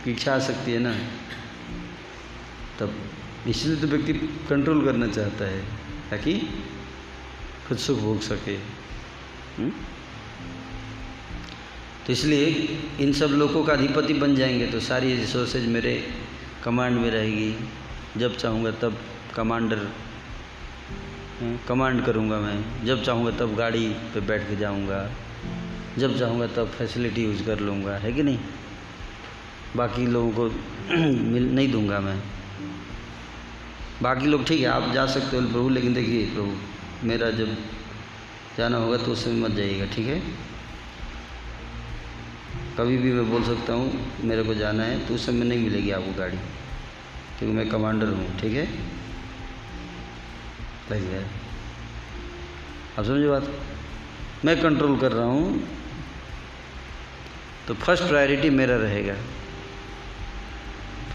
की इच्छा आ सकती है ना, तब इसलिए तो व्यक्ति कंट्रोल करना चाहता है ताकि खुद सुख भोग सके। तो इसलिए इन सब लोगों का अधिपति बन जाएंगे तो सारी रिसोर्सेज मेरे कमांड में रहेगी। जब चाहूँगा तब कमांड करूँगा मैं, जब चाहूँगा तब गाड़ी पे बैठ के जाऊँगा, जब चाहूँगा तब फैसिलिटी यूज़ कर लूँगा, है कि नहीं? बाकी लोगों को नहीं दूंगा मैं। बाकी लोग ठीक है आप जा सकते हो प्रभु, लेकिन देखिए प्रभु मेरा जब जाना होगा तो उस समय मत जाइएगा, ठीक है? कभी भी मैं बोल सकता हूँ मेरे को जाना है तो उस समय नहीं मिलेगी आपको गाड़ी, क्योंकि मैं कमांडर हूँ, ठीक है? लग गया, आप समझे बात? मैं कंट्रोल कर रहा हूँ तो फर्स्ट प्रायोरिटी मेरा रहेगा।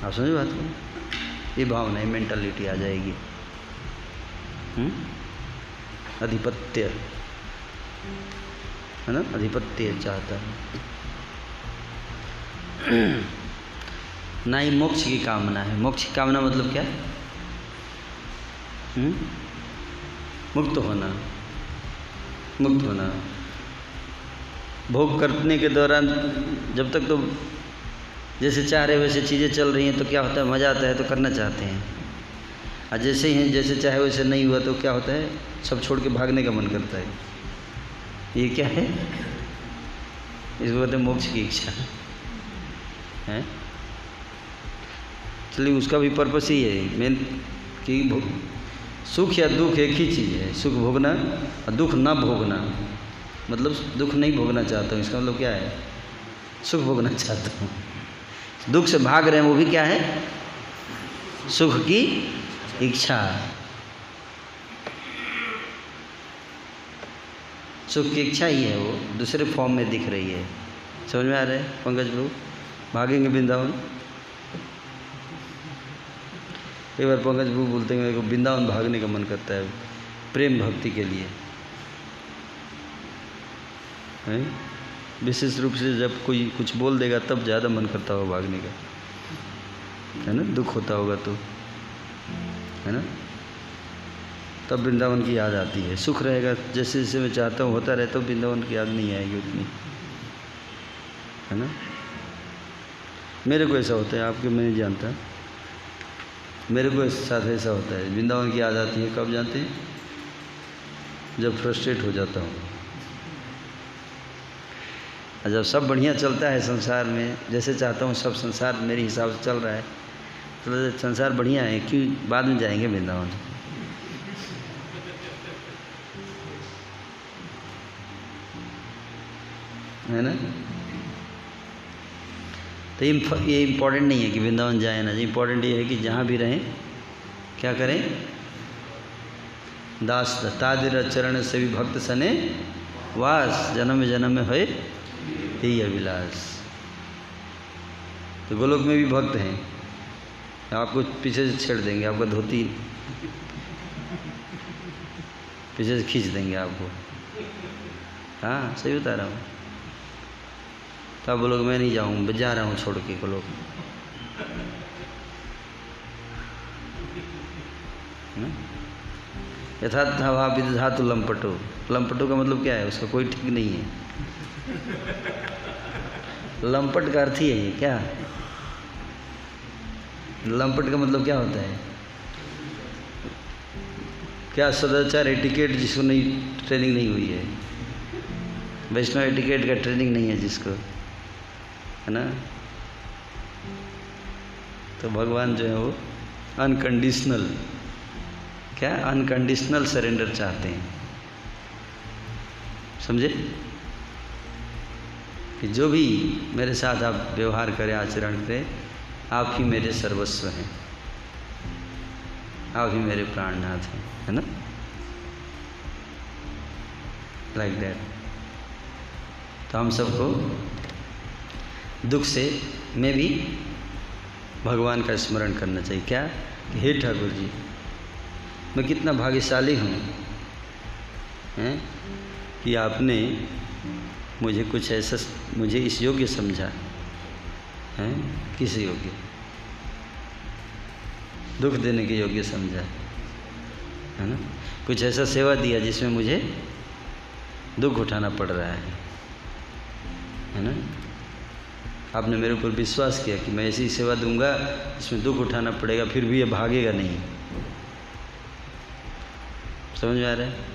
आप समझे बात को? ये भावना है, मेंटालिटी आ जाएगी। अधिपत्य है ना, अधिपत्य चाहता है ना ही मोक्ष की कामना है। मोक्ष की कामना मतलब क्या? मुक्त होना, मुक्त होना। भोग करने के दौरान जब तक तो जैसे चाह रहे वैसे चीज़ें चल रही हैं तो क्या होता है? मज़ा आता है तो करना चाहते हैं, और जैसे ही हैं जैसे चाहे वैसे नहीं हुआ तो क्या होता है? सब छोड़ के भागने का मन करता है। ये क्या है? इसको कहते हैं मोक्ष की इच्छा है। चलिए उसका भी पर्पस ही है मेन कि सुख या दुख एक ही चीज़ है। सुख भोगना और दुख ना भोगना, मतलब दुख नहीं भोगना चाहता हूँ, इसका मतलब क्या है? सुख भोगना चाहता हूँ। दुख से भाग रहे हैं वो भी क्या है? सुख की इच्छा। सुख की इच्छा ही है, वो दूसरे फॉर्म में दिख रही है। समझ में आ रहा है पंकज प्रभु? भागेंगे वृंदावन। कई बार पंकज प्रभु बोलते हैं मेरे को वृंदावन भागने का मन करता है प्रेम भक्ति के लिए, है? विशेष रूप से जब कोई कुछ बोल देगा तब ज़्यादा मन करता होगा भागने का, है ना? दुख होता होगा तो, है ना? तब वृंदावन की याद आती है। सुख रहेगा जैसे जैसे मैं चाहता हूँ होता रहे तो वृंदावन की याद नहीं आएगी उतनी, है ना? मेरे को ऐसा होता है, आपके मैं नहीं जानता, मेरे को साथ ऐसा होता है। वृंदावन की याद आती है कब जानते हैं? जब फ्रस्ट्रेट हो जाता हूँ। और जब सब बढ़िया चलता है संसार में, जैसे चाहता हूँ सब संसार मेरे हिसाब से चल रहा है, तो संसार बढ़िया है, क्यों बाद में जाएंगे वृंदावन, है ना? तो ये इम्पोर्टेंट नहीं है कि वृंदावन जाए ना, इम्पोर्टेंट ये है कि जहाँ भी रहें क्या करें? दास तादिर चरण से भी भक्त सने वास, जन्म जन्म में होए यही अभिलाष। तो गोलोक में भी भक्त हैं, आपको पीछे से छेड़ देंगे, आपका धोती पीछे से खींच देंगे आपको। हाँ सही बता रहा हूँ। तो आप बोलोगे मैं नहीं जाऊँ, जा रहा हूँ छोड़ के गोलोक। यथार्थ भाव विधातु लंपटो। लंपटो का मतलब क्या है? उसका कोई ठीक नहीं है। लंपट का अर्थ ही है क्या? लंपट का मतलब क्या होता है? क्या सदाचार एटिकेट जिसको नहीं ट्रेनिंग नहीं हुई है, वैष्णव एटिकेट का ट्रेनिंग नहीं है जिसको, है ना, तो भगवान जो है वो अनकंडीशनल, क्या अनकंडीशनल सरेंडर चाहते हैं। समझे कि जो भी मेरे साथ आप व्यवहार करें, आचरण करें, आप ही मेरे सर्वस्व हैं, आप ही मेरे प्राणनाथ हैं, है ना, लाइक दैट। तो हम सबको दुख से में भी भगवान का स्मरण करना चाहिए। क्या कि हे ठाकुर जी, मैं कितना भाग्यशाली हूँ हैं कि आपने मुझे कुछ ऐसा, मुझे इस योग्य समझा है, किस योग्य, दुख देने के योग्य समझा, है ना, कुछ ऐसा सेवा दिया जिसमें मुझे दुख उठाना पड़ रहा है ना। आपने मेरे ऊपर विश्वास किया कि मैं ऐसी सेवा दूंगा जिसमें दुख उठाना पड़ेगा, फिर भी ये भागेगा नहीं। समझ में आ रहा है?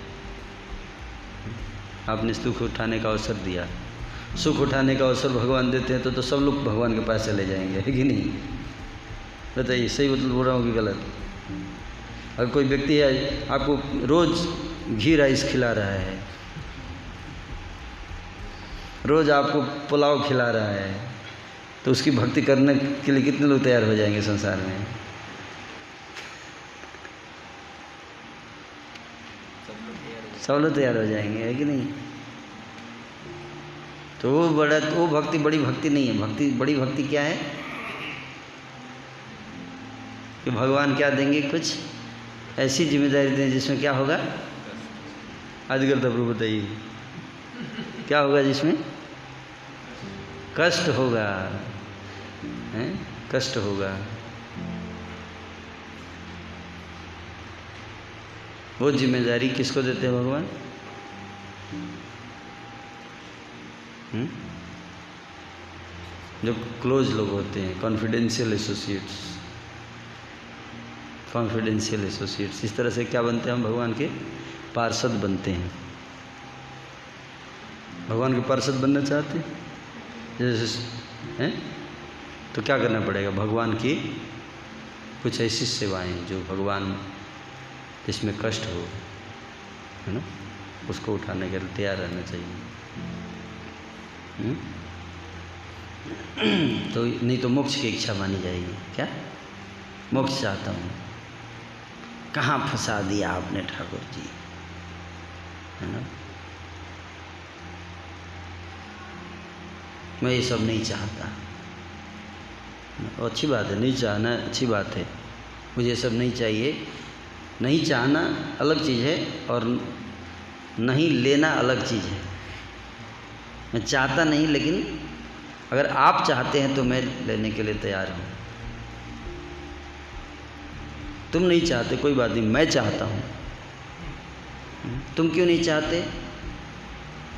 आपने दुख उठाने का अवसर दिया, सुख उठाने का अवसर भगवान देते हैं तो सब लोग भगवान के पास चले जाएंगे, है कि नहीं? बताइए, सही मतलब बोल रहा हूँ कि गलत? अगर कोई व्यक्ति है आपको रोज़ घी राइस खिला रहा है, रोज़ आपको पुलाव खिला रहा है, तो उसकी भक्ति करने के लिए कितने लोग तैयार हो जाएंगे संसार में? सब लोग तैयार हो जाएंगे, है कि नहीं? तो वो भक्ति बड़ी भक्ति नहीं है। भक्ति, बड़ी भक्ति क्या है कि भगवान क्या देंगे, कुछ ऐसी जिम्मेदारी दें जिसमें क्या होगा, आजकल तो प्रभु बताइए क्या होगा, जिसमें कष्ट होगा, हैं, कष्ट होगा। वो जिम्मेदारी किसको देते हैं भगवान? जो क्लोज लोग होते हैं, कॉन्फिडेंशियल एसोसिएट्स, कॉन्फिडेंशियल एसोसिएट्स। इस तरह से क्या बनते हैं हम? भगवान के पार्षद बनते हैं। भगवान के पार्षद बनना चाहते हैं जैसे हैं, तो क्या करना पड़ेगा? भगवान की कुछ ऐसी सेवाएं जो भगवान, जिसमें कष्ट हो, है ना, उसको उठाने के लिए तैयार रहना चाहिए। तो नहीं तो मोक्ष की इच्छा मानी जाएगी। क्या मोक्ष चाहता हूँ? कहाँ फंसा दिया आपने ठाकुर जी, है ना। मैं ये सब नहीं चाहता। अच्छी बात है, नहीं चाहना अच्छी बात है, मुझे ये सब नहीं चाहिए। नहीं चाहना अलग चीज़ है और नहीं लेना अलग चीज़ है। मैं चाहता नहीं, लेकिन अगर आप चाहते हैं तो मैं लेने के लिए तैयार हूँ। तुम नहीं चाहते, कोई बात नहीं, मैं चाहता हूँ। तुम क्यों नहीं चाहते?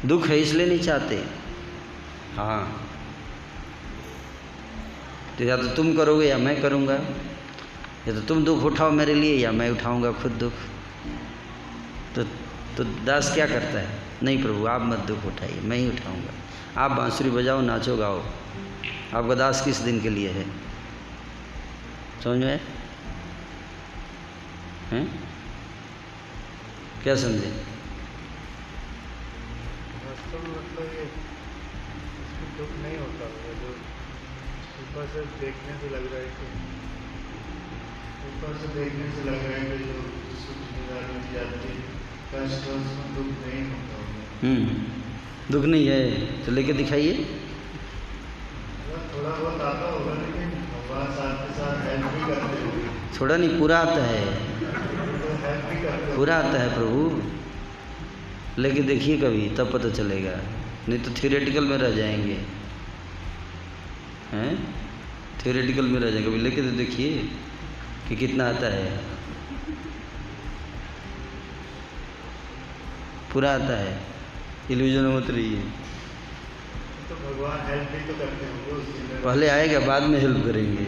दुख है इसलिए नहीं चाहते। हाँ, तो या तो तुम करोगे या मैं करूँगा, या तो तुम दुख उठाओ मेरे लिए या मैं उठाऊँगा खुद दुख। तो दास क्या करता है? नहीं प्रभु, आप मत दुख उठाइए, मैं ही उठाऊँगा। आप बांसुरी बजाओ, नाचो, गाओ। आपका दास किस दिन के लिए है? समझ में हैं? क्या समझे? मतलब ये दुख नहीं होता होगा, जो ऊपर से देखने से लग रहा है कि जो जिम्मेदारी दी जाती है, कष्ट उसमें दुख नहीं होता होगा। दुख नहीं है तो लेके दिखाइए। थोड़ा बहुत आता होगा, लेकिन भगवान साथ के साथ हेल्प भी करते होंगे। थोड़ा नहीं, पूरा आता है, हेल्प भी करते, पूरा आता है प्रभु। लेके देखिए कभी, तब पता चलेगा, नहीं तो थियोरेटिकल में रह जाएंगे, हैं? थियोरेटिकल में रह जाएंगे। कभी लेके तो देखिए कि कितना आता है। पूरा आता है, इल्यूजन मत रहिए। तो भगवान हेल्प भी तो करते होंगे उस दिन। पहले आएगा, बाद में हेल्प करेंगे।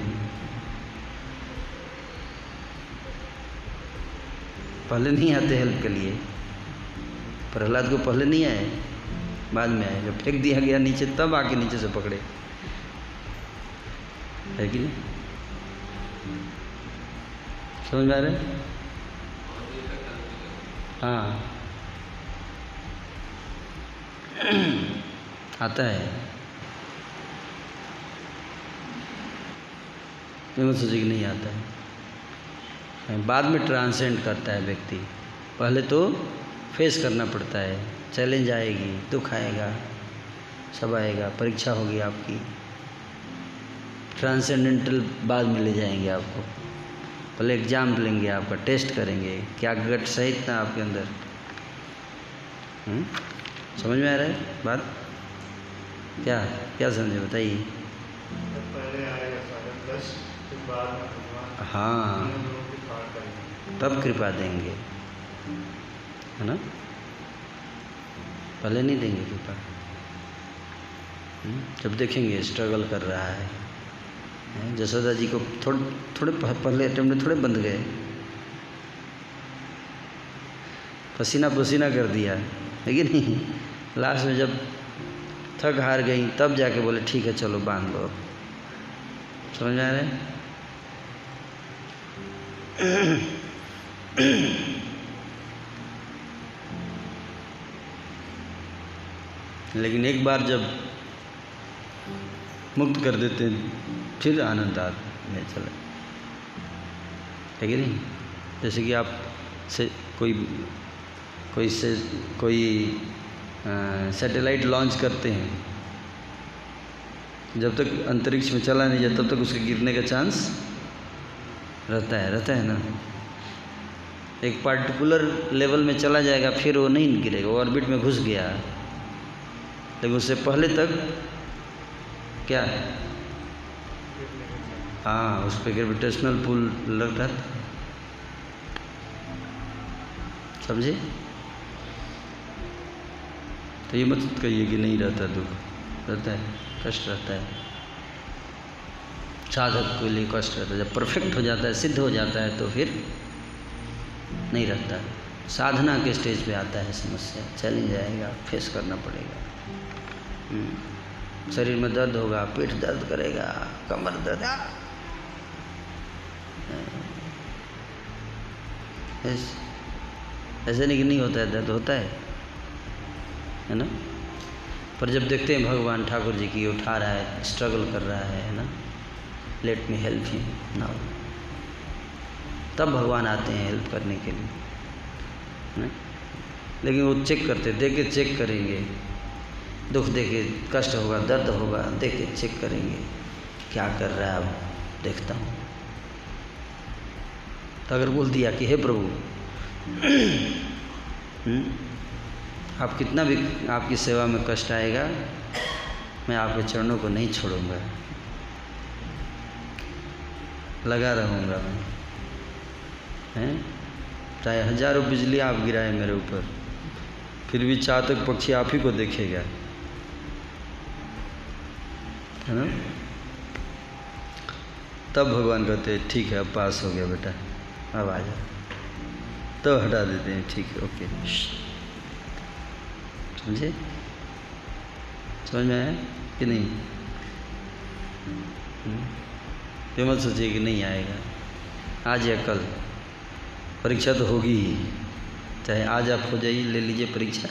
पहले नहीं आते हेल्प के लिए। प्रहलाद को पहले नहीं आए, बाद में आए। जब फेंक दिया गया नीचे तब आके नीचे से पकड़े, है कि नहीं? समझ में आ रहा है? हाँ आता है। मैं मत सोचिए कि नहीं आता है, बाद में ट्रांसेंड करता है व्यक्ति। पहले तो फेस करना पड़ता है, चैलेंज आएगी, दुख आएगा, सब आएगा, परीक्षा होगी आपकी। ट्रांसेंडेंटल बाद में ले जाएंगे आपको, पहले एग्ज़ाम लेंगे, आपका टेस्ट करेंगे, क्या गट सहित ना आपके अंदर। समझ में आ रहा है बात? क्या क्या समझे बताइए? पहले आएगा सारा प्लस, फिर बाद में भगवान हाँ, लोगों की पार करेंगे, तब कृपा देंगे, है ना? पहले नहीं देंगे कृपा। जब देखेंगे स्ट्रगल कर रहा है। जसोदा जी को थोड़े पहले अटेम्प्ट में थोड़े बंद गए, पसीना पसीना कर दिया, है कि नहीं? लास्ट में जब थक हार गई तब जाके बोले ठीक है चलो बांध लो। समझ में आ रहा है? लेकिन एक बार जब मुक्त कर देते हैं फिर आनंद आने चला, है कि नहीं? जैसे कि आप से कोई सैटेलाइट लॉन्च करते हैं, जब तक अंतरिक्ष में चला नहीं जाता तब तक उसके गिरने का चांस रहता है ना। एक पार्टिकुलर लेवल में चला जाएगा फिर वो नहीं गिरेगा, वो ऑर्बिट में घुस गया। लेकिन उससे पहले तक क्या है? हाँ, उस पर ग्रेविटेशनल पुल लग रहा था, समझे? तो ये मत कहिए कि नहीं रहता, दुख रहता है, कष्ट रहता है। साधक के लिए कष्ट रहता है। जब परफेक्ट हो जाता है, सिद्ध हो जाता है तो फिर नहीं रहता। साधना के स्टेज पे आता है समस्या, चैलेंज आएगा, फेस करना पड़ेगा। शरीर में दर्द होगा, पेट दर्द करेगा, कमर दर्द, ऐसे नहीं कि नहीं होता है, दर्द होता है ना? पर जब देखते हैं भगवान ठाकुर जी की उठा रहा है, स्ट्रगल कर रहा है ना, let me help him now, तब भगवान आते हैं हेल्प करने के लिए, है? लेकिन वो चेक करते, देख के चेक करेंगे, दुख देखे, कष्ट होगा, दर्द होगा, देख के चेक करेंगे क्या कर रहा है, अब देखता हूँ। तो अगर बोल दिया कि हे प्रभु आप कितना भी आपकी सेवा में कष्ट आएगा, मैं आपके चरणों को नहीं छोड़ूंगा, लगा रहूँगा मैं, हैं? चाहे हजारों बिजली आप गिराए मेरे ऊपर, फिर भी चातक पक्षी आप ही को देखेगा, है ना? तब भगवान कहते हैं ठीक है अब पास हो गया बेटा, अब आ जा। तो हटा देते हैं, ठीक है, ओके, समझे? समझ में आया कि नहीं? ये मत सोचिए कि नहीं आएगा, आज या कल परीक्षा तो होगी ही। चाहे आज आप हो जाइए, ले लीजिए परीक्षा,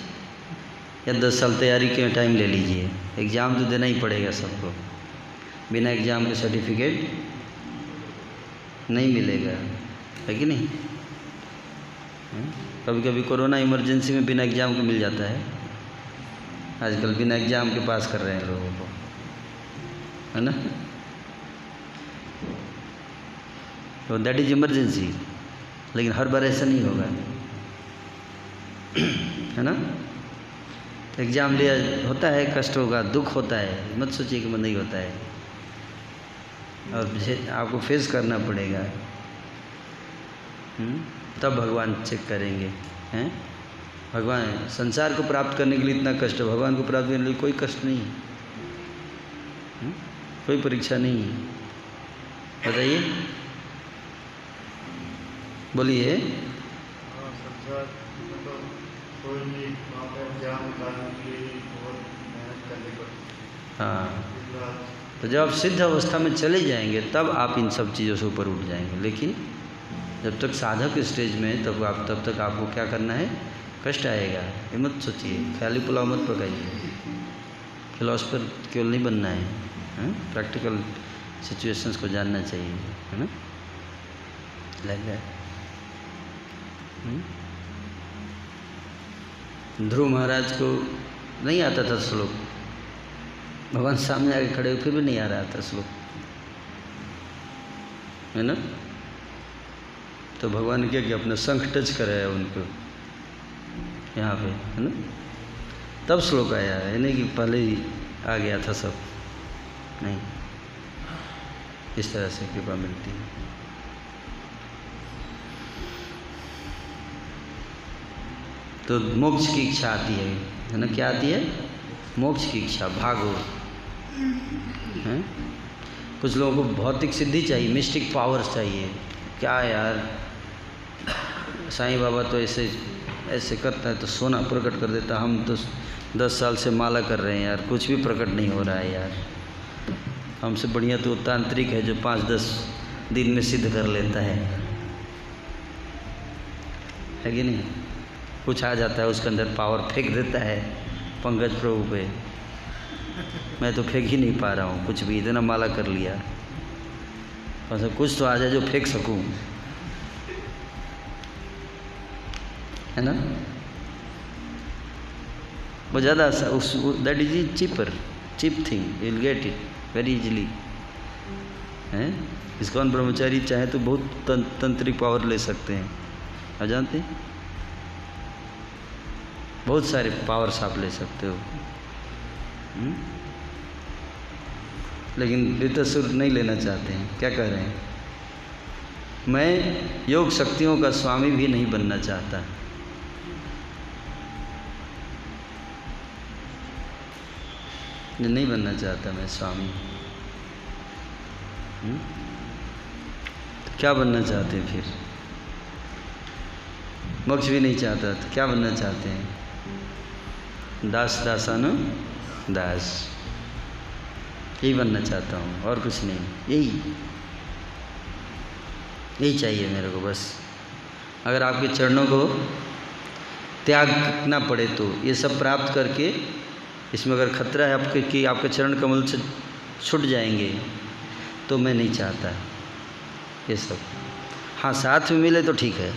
या 10 साल तैयारी के टाइम ले लीजिए, एग्ज़ाम तो देना ही पड़ेगा सबको। बिना एग्ज़ाम के सर्टिफिकेट नहीं मिलेगा, है कि नहीं? कभी कभी कोरोना इमरजेंसी में बिना एग्ज़ाम के मिल जाता है। आजकल बिना एग्ज़ाम के पास कर रहे हैं लोगों को, है ना? तो दैट इज इमरजेंसी, लेकिन हर बार ऐसा नहीं होगा, है ना? एग्ज़ाम लिया होता है, कष्ट होगा, दुख होता है, मत सोचिए कि नहीं होता है, और आपको फेस करना पड़ेगा। तब भगवान चेक करेंगे, हैं? भगवान संसार को प्राप्त करने के लिए इतना कष्ट है, भगवान को प्राप्त करने के लिए कोई कष्ट नहीं, कोई परीक्षा नहीं। बताइए, बोलिए। बाद मतलब कोई भी वहाँ पर एग्जाम निकालने के लिए भी बहुत मेहनत करनी पड़ती हाँ, है। इस बात तो जब आप सिद्ध अवस्था में चले जाएंगे तब आप इन सब चीज़ों से ऊपर उठ जाएंगे। लेकिन जब तक साधक स्टेज में तब तक आपको क्या करना है, कष्ट आएगा। ये मत सोचिए, ख्याली पुलाव मत पकाइए। फिलोसफर केवल नहीं बनना है, प्रैक्टिकल सिचुएशंस को जानना चाहिए, है ना। Like that. ध्रुव महाराज को नहीं आता था श्लोक, भगवान सामने आके खड़े हुए फिर भी नहीं आ रहा था श्लोक, है ना। तो भगवान ने क्या किया, अपना शंख टच कराया उनको यहाँ पे, है ना, तब श्लोक आया है, नहीं कि पहले ही आ गया था सब, नहीं। इस तरह से कृपा मिलती है। तो मोक्ष की इच्छा आती है ना, क्या आती है, मोक्ष की इच्छा, भागो, हैं। कुछ लोगों को भौतिक सिद्धि चाहिए, मिस्टिक पावर्स चाहिए। क्या यार, साईं बाबा तो ऐसे ऐसे करता है तो सोना प्रकट कर देता, हम तो 10 साल से माला कर रहे हैं यार, कुछ भी प्रकट नहीं हो रहा है यार। हमसे बढ़िया तो तांत्रिक है जो 5-10 दिन में सिद्ध कर लेता है कि नहीं। कुछ आ जाता है उसके अंदर, पावर फेंक देता है पंकज प्रभु पे। मैं तो फेंक ही नहीं पा रहा हूँ कुछ भी, इतना माला कर लिया। बस कुछ तो आ जाए जो फेंक सकूँ, है ना। वो ज़्यादा that is cheap thing, you will get it very easily, हैं। इस्कॉन ब्रह्मचारी चाहे तो बहुत तंत्रिक पावर ले सकते हैं, आप जानते हैं, बहुत सारे पावर्स आप ले सकते हो। लेकिन वृत्तासुर नहीं लेना चाहते हैं। क्या कह रहे हैं, मैं योग शक्तियों का स्वामी भी नहीं बनना चाहता। नहीं बनना चाहता मैं स्वामी। तो क्या बनना चाहते हैं फिर, मोक्ष भी नहीं चाहता तो क्या बनना चाहते हैं, दास दासानु दास, यही बनना चाहता हूँ और कुछ नहीं। यही चाहिए मेरे को बस। अगर आपके चरणों को त्यागना पड़े तो ये सब प्राप्त करके, इसमें अगर खतरा है आपके कि आपके चरण कमल से छूट जाएंगे तो मैं नहीं चाहता ये सब। हाँ, साथ में मिले तो ठीक है,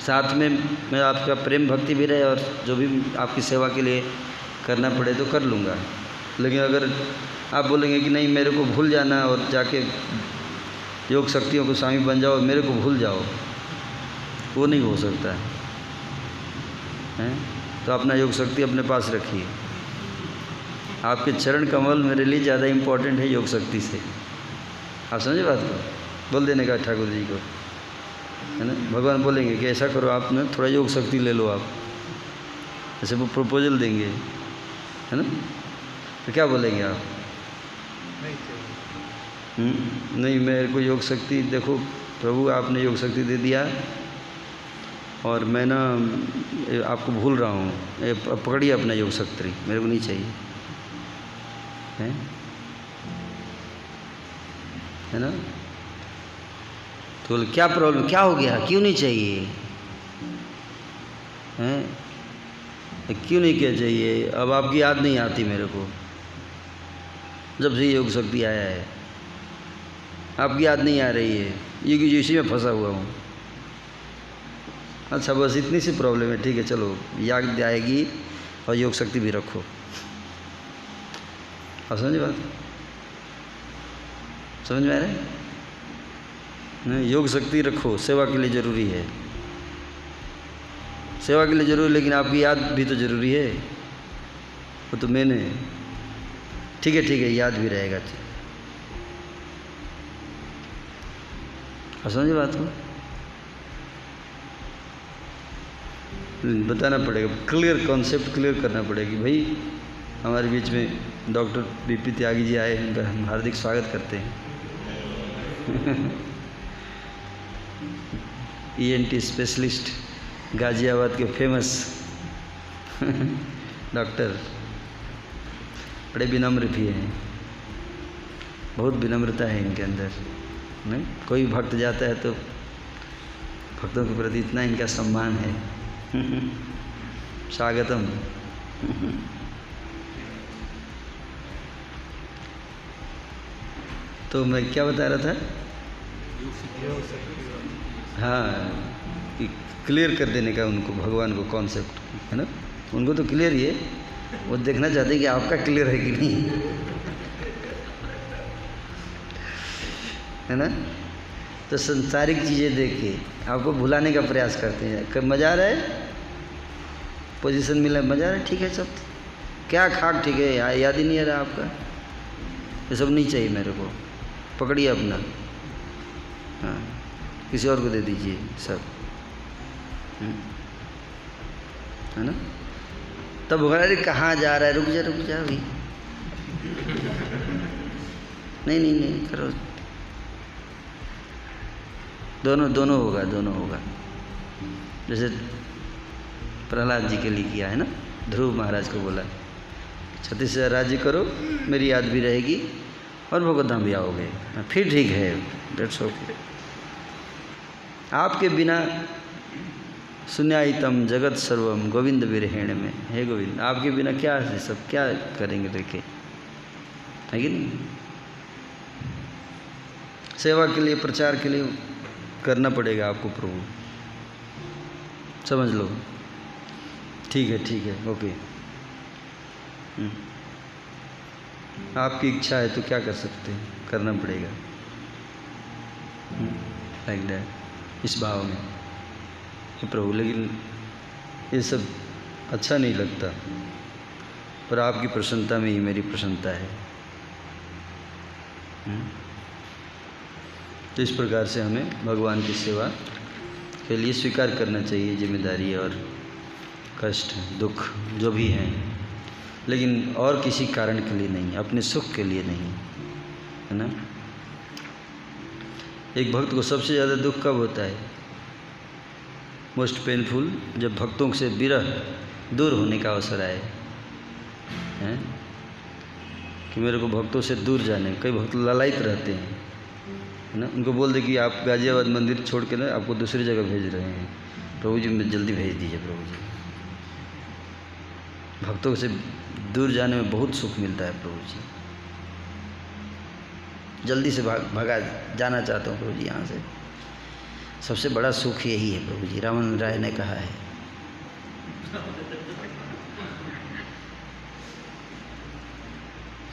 साथ में मैं आपका प्रेम भक्ति भी रहे और जो भी आपकी सेवा के लिए करना पड़े तो कर लूँगा। लेकिन अगर आप बोलेंगे कि नहीं मेरे को भूल जाना और जाके योग शक्तियों को स्वामी बन जाओ, मेरे को भूल जाओ, वो नहीं हो सकता है। तो अपना योग शक्ति अपने पास रखिए। आपके चरण कमल मेरे लिए ज़्यादा इम्पोर्टेंट है योग शक्ति से। आप समझे बात को, बोल देने का ठाकुर जी को, है ना। भगवान बोलेंगे कि ऐसा करो, आप ना थोड़ा योग शक्ति ले लो, आप ऐसे वो प्रपोजल देंगे, है ना। तो क्या बोलेंगे आप, नहीं चाहिए। नहीं मेरे को योग शक्ति, देखो प्रभु आपने योग शक्ति दे दिया और मैं ना आपको भूल रहा हूँ, पकड़िए अपना योग शक्ति, मेरे को नहीं चाहिए, है ना। तो बोले क्या प्रॉब्लम, क्या हो गया, क्यों नहीं चाहिए, हैं, क्यों नहीं क्या चाहिए। अब आपकी याद नहीं आती मेरे को, जब से योग शक्ति आया है आपकी याद नहीं आ रही है, ये कि इसी में फंसा हुआ हूँ। अच्छा बस इतनी सी प्रॉब्लम है, ठीक है चलो याद आएगी और योग शक्ति भी रखो। आप समझे बात, समझ में आ रहा है। योग शक्ति रखो, सेवा के लिए ज़रूरी है, सेवा के लिए ज़रूरी, लेकिन आपकी याद भी तो ज़रूरी है, वो तो मैंने, ठीक है याद भी रहेगा। आप समझे बात को, बताना पड़ेगा, क्लियर कॉन्सेप्ट क्लियर करना पड़ेगा कि भाई हमारे बीच में डॉक्टर बीपी त्यागी जी आए हैं, उनका हम हार्दिक स्वागत करते हैं। ENT स्पेशलिस्ट, गाजियाबाद के फेमस डॉक्टर, बड़े विनम्र भी हैं, बहुत विनम्रता है इनके अंदर। नहीं, कोई भक्त जाता है तो भक्तों के प्रति इतना इनका सम्मान है। स्वागतम। तो मैं क्या बता रहा था? हाँ, कि क्लियर कर देने का उनको, भगवान को कॉन्सेप्ट है ना, उनको तो क्लियर ही है, वो देखना चाहते हैं कि आपका क्लियर है कि नहीं, है ना। तो संसारिक चीज़ें देख के आपको भुलाने का प्रयास करते हैं। कब मज़ा आ रहा है, पोजीशन मिला, मज़ा आ रहा है, ठीक है, सब क्या खाक, ठीक है, याद ही नहीं आ रहा आपका, ये सब नहीं चाहिए मेरे को, पकड़िए अपना, हाँ, किसी और को दे दीजिए सब, है ना। तब बोला, अरे कहाँ जा रहा है, रुक जा अभी, नहीं करो, दोनों होगा। जैसे प्रहलाद जी के लिए किया है ना, ध्रुव महाराज को बोला, 36 राज्य करो, मेरी याद भी रहेगी और भगवतधाम भी आओगे, फिर ठीक है, डेट्स ओके। आपके बिना शून्यायतम जगत सर्वम गोविंद विरहेण में, हे गोविंद, आपके बिना क्या है, सब क्या करेंगे, देखे, है कि नहीं। सेवा के लिए, प्रचार के लिए करना पड़ेगा आपको प्रभु, समझ लो, ठीक है, ओके। आपकी इच्छा है तो क्या कर सकते हैं, करना पड़ेगा, लाइक दैट, इस भाव में, हे प्रभु, लेकिन ये सब अच्छा नहीं लगता, पर आपकी प्रसन्नता में ही मेरी प्रसन्नता है। तो इस प्रकार से हमें भगवान की सेवा के लिए स्वीकार करना चाहिए जिम्मेदारी और कष्ट, दुख जो भी हैं, लेकिन और किसी कारण के लिए नहीं, अपने सुख के लिए नहीं, है ना। एक भक्त को सबसे ज़्यादा दुख कब होता है, मोस्ट पेनफुल, जब भक्तों से विरह दूर होने का अवसर आए, हैं, कि मेरे को भक्तों से दूर जाने, कई भक्त ललायित रहते हैं, है ना, उनको बोल दे कि आप गाजियाबाद मंदिर छोड़ के ना आपको दूसरी जगह भेज रहे हैं, प्रभु जी जल्दी भेज दीजिए, प्रभु जी। भक्तों से दूर जाने में बहुत सुख मिलता है, प्रभु जी जल्दी से भगा जाना चाहता हूँ प्रभु जी यहाँ से, सबसे बड़ा सुख यही है प्रभु जी, रामन राय ने कहा है।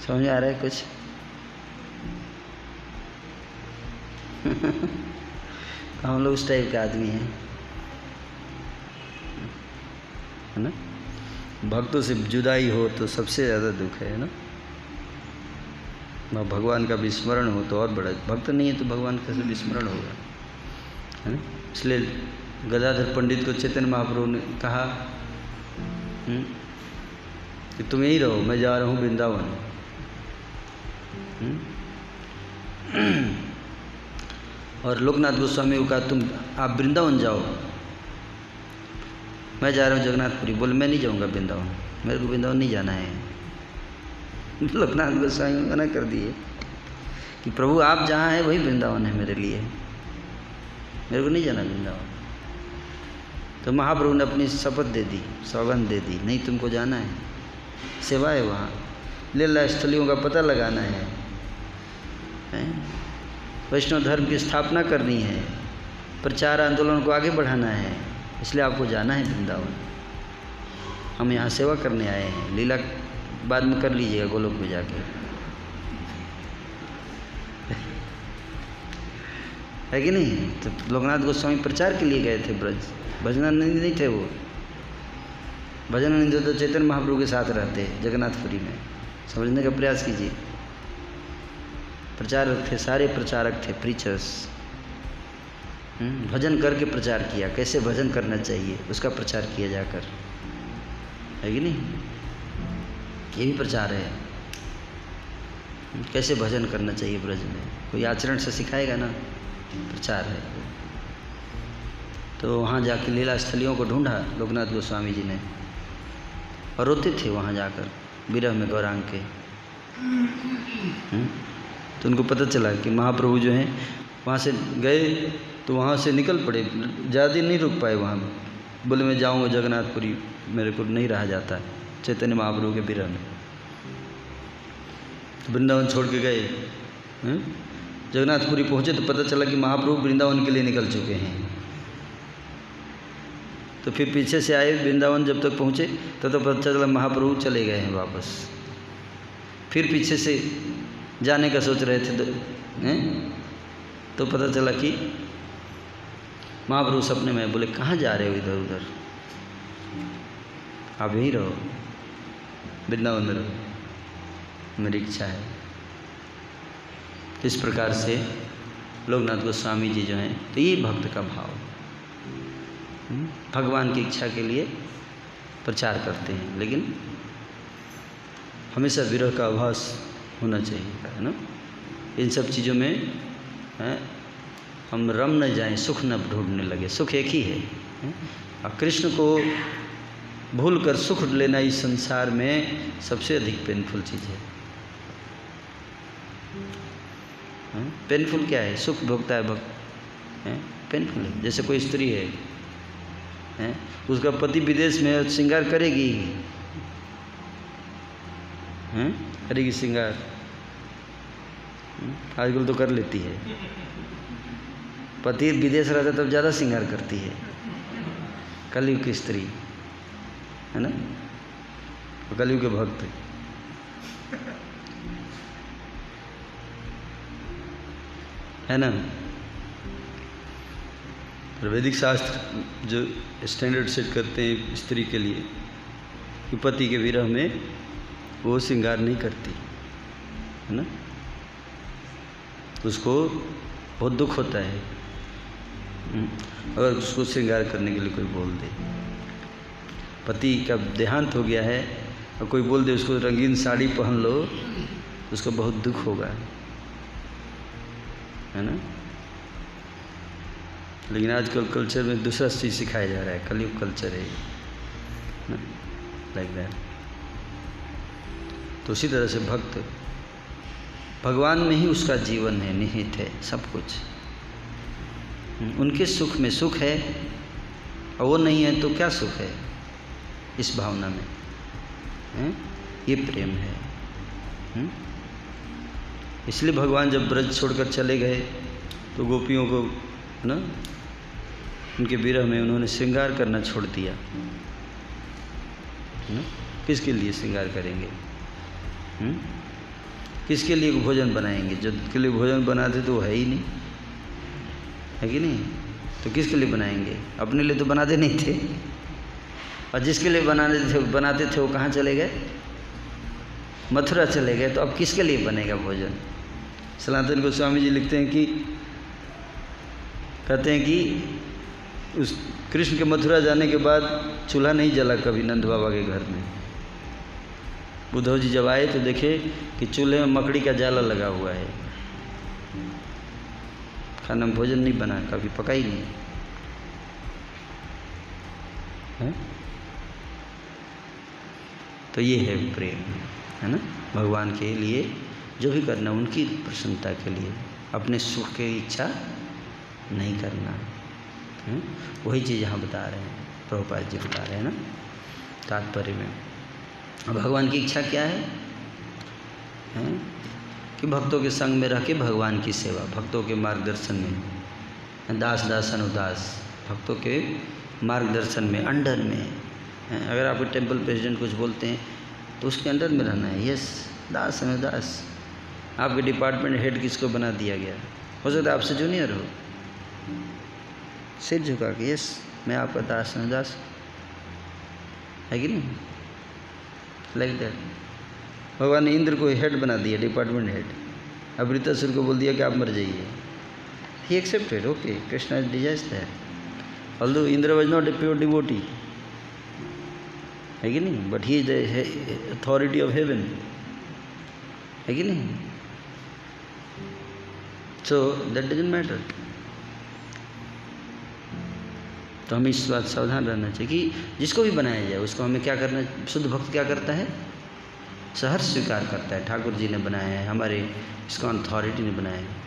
समझ आ रहा है कुछ? हम लोग उस टाइप के आदमी हैं, है ना। भक्तों से जुदाई हो तो सबसे ज़्यादा दुख है ना। भगवान का विस्मरण हो तो और बड़ा, भक्त नहीं है तो भगवान कैसे विस्मरण होगा, है ना। इसलिए गदाधर पंडित को चैतन्य महाप्रभु ने कहा कि तुम यहीं रहो, मैं जा रहा हूँ वृंदावन। और लोकनाथ गोस्वामी को कहा आप वृंदावन जाओ, मैं जा रहा हूँ जगन्नाथपुरी। बोले मैं नहीं जाऊँगा वृंदावन, मेरे को वृंदावन नहीं जाना है। लोकनाथ गोस्वामी मना कर दिए कि प्रभु आप जहाँ हैं वही वृंदावन है मेरे लिए, मेरे को नहीं जाना वृंदावन। तो महाप्रभु ने अपनी शपथ दे दी, सौगंध दे दी, नहीं तुमको जाना है, सेवा है वहाँ, लीला स्थलियों का पता लगाना है, वैष्णव धर्म की स्थापना करनी है, प्रचार आंदोलन को आगे बढ़ाना है, इसलिए आपको जाना है वृंदावन। हम यहाँ सेवा करने आए हैं, लीला बाद में कर लीजिएगा गोलोक में जाके, है कि नहीं। तो लोकनाथ गोस्वामी प्रचार के लिए गए थे ब्रज, भजनानंद नहीं थे वो। भजनानंद तो चैतन्य महाप्रभु के साथ रहते जगन्नाथपुरी में, समझने का प्रयास कीजिए। प्रचारक थे, सारे प्रचारक थे, प्रीचर्स। भजन करके प्रचार किया, कैसे भजन करना चाहिए उसका प्रचार किया जाकर, है कि नहीं। ये भी प्रचार है, कैसे भजन करना चाहिए ब्रज में, कोई आचरण से सिखाएगा ना, प्रचार है। तो वहाँ जाके लीला स्थलियों को ढूंढा लोकनाथ गोस्वामी जी ने, और रोते थे वहाँ जाकर विरह में गौरांग के। तो उनको पता चला कि महाप्रभु जो हैं वहाँ से गए, तो वहाँ से निकल पड़े, ज़्यादा दिन नहीं रुक पाए वहाँ। बोले मैं जाऊँगा जगन्नाथपुरी, मेरे को नहीं रहा जाता चैतन्य महाप्रभु के विरह में। तो वृंदावन छोड़ के गए। जगन्नाथपुरी पहुँचे तो पता चला कि महाप्रभु वृंदावन के लिए निकल चुके हैं। तो फिर पीछे से आए वृंदावन, जब तक पहुँचे तब तो पता चला महाप्रभु चले गए हैं वापस। फिर पीछे से जाने का सोच रहे थे तो पता चला कि महाप्रभु सपने में। बोले कहाँ जा रहे हो इधर उधर, आप यहीं रहो, वृंदावन में रहो, मेरी इच्छा है। इस प्रकार से लोकनाथ गोस्वामी जी जो हैं, तो ये भक्त का भाव, भगवान की इच्छा के लिए प्रचार करते हैं, लेकिन हमेशा विरह का आभास होना चाहिए, है ना। इन सब चीज़ों में हम रम न जाएं, सुख न ढूंढने लगे। सुख एक ही है, और कृष्ण को भूल कर सुख लेना इस संसार में सबसे अधिक पेनफुल चीज़ है। पेनफुल क्या है? सुख भोगता है भक्त, पेनफुल है। जैसे कोई स्त्री है, उसका पति विदेश में श्रृंगार करेगी, करेगी श्रृंगार, आजकल तो कर लेती है। पति विदेश रहता तब ज़्यादा श्रृंगार करती है, कलयुग की स्त्री, है ना, कलयुग के भक्त। है ना। वैदिक शास्त्र जो स्टैंडर्ड सेट करते हैं स्त्री के लिए कि पति के विरह में वो श्रृंगार नहीं करती, है ना, उसको बहुत दुख होता है अगर उसको श्रृंगार करने के लिए कोई बोल दे। पति का देहांत हो गया है और कोई बोल दे उसको रंगीन साड़ी पहन लो, उसको बहुत दुख होगा, है ना। लेकिन आजकल कल्चर में दूसरा चीज़ सिखाया जा रहा है, कलयुग कल्चर है ना, लाइक दैट। तो उसी तरह से भक्त भगवान में ही उसका जीवन है, निहित है सब कुछ। उनके सुख में सुख है और वो नहीं है तो क्या सुख है इस भावना में, ये प्रेम है। इसलिए भगवान जब ब्रज छोड़कर चले गए तो गोपियों को ना उनके विरह में उन्होंने श्रृंगार करना छोड़ दिया। किसके लिए श्रृंगार करेंगे? किसके लिए भोजन बनाएंगे? जो के लिए भोजन बनाते तो वो है ही नहीं, है कि नहीं। तो किसके लिए बनाएंगे? अपने लिए तो बनाते नहीं थे, और जिसके लिए बनाते थे वो कहाँ चले गए? मथुरा चले गए। तो अब किसके लिए बनेगा भोजन? सनातन गोस्वामी जी लिखते हैं कि कहते हैं कि उस कृष्ण के मथुरा जाने के बाद चूल्हा नहीं जला कभी नंद बाबा के घर में। उद्धव जी जब आए तो देखे कि चूल्हे में मकड़ी का जाला लगा हुआ है, खाना भोजन नहीं बना, कभी पका ही नहीं है। तो ये है प्रेम, है ना। भगवान के लिए जो भी करना उनकी प्रसन्नता के लिए, अपने सुख की इच्छा नहीं करना। वही चीज़ यहाँ बता रहे हैं, प्रभुपाद जी बता रहे हैं ना तात्पर्य में। भगवान की इच्छा क्या है? कि भक्तों के संग में रह के भगवान की सेवा, भक्तों के मार्गदर्शन में, दास दास अनुदास, भक्तों के मार्गदर्शन में, अंडर में। अगर आपके टेम्पल प्रेसिडेंट कुछ बोलते हैं तो उसके अंडर में रहना है। यस, दास अनुदास। आपके डिपार्टमेंट हेड किसको बना दिया गया? हो सकता है आपसे जूनियर हो, सिर झुका के यस मैं आपका दास अनुदास, है कि नहीं, लाइक दैट। भगवान ने इंद्र को हेड बना दिया, डिपार्टमेंट हेड। अब वृत्तासुर को बोल दिया कि आप मर जाइए। He accepted, okay, Krishna desires that, although Indra was not a pure devotee, है कि नहीं, but he is the authority of haven, है कि नहीं। So that doesn't matter. तो हमें इस बात सावधान रहना चाहिए कि जिसको भी बनाया जाए उसको हमें क्या करना, शुद्ध भक्त क्या करता है, सहर्ष स्वीकार करता है। ठाकुर जी ने बनाया है, हमारे इस्कॉन अथॉरिटी ने बनाया है।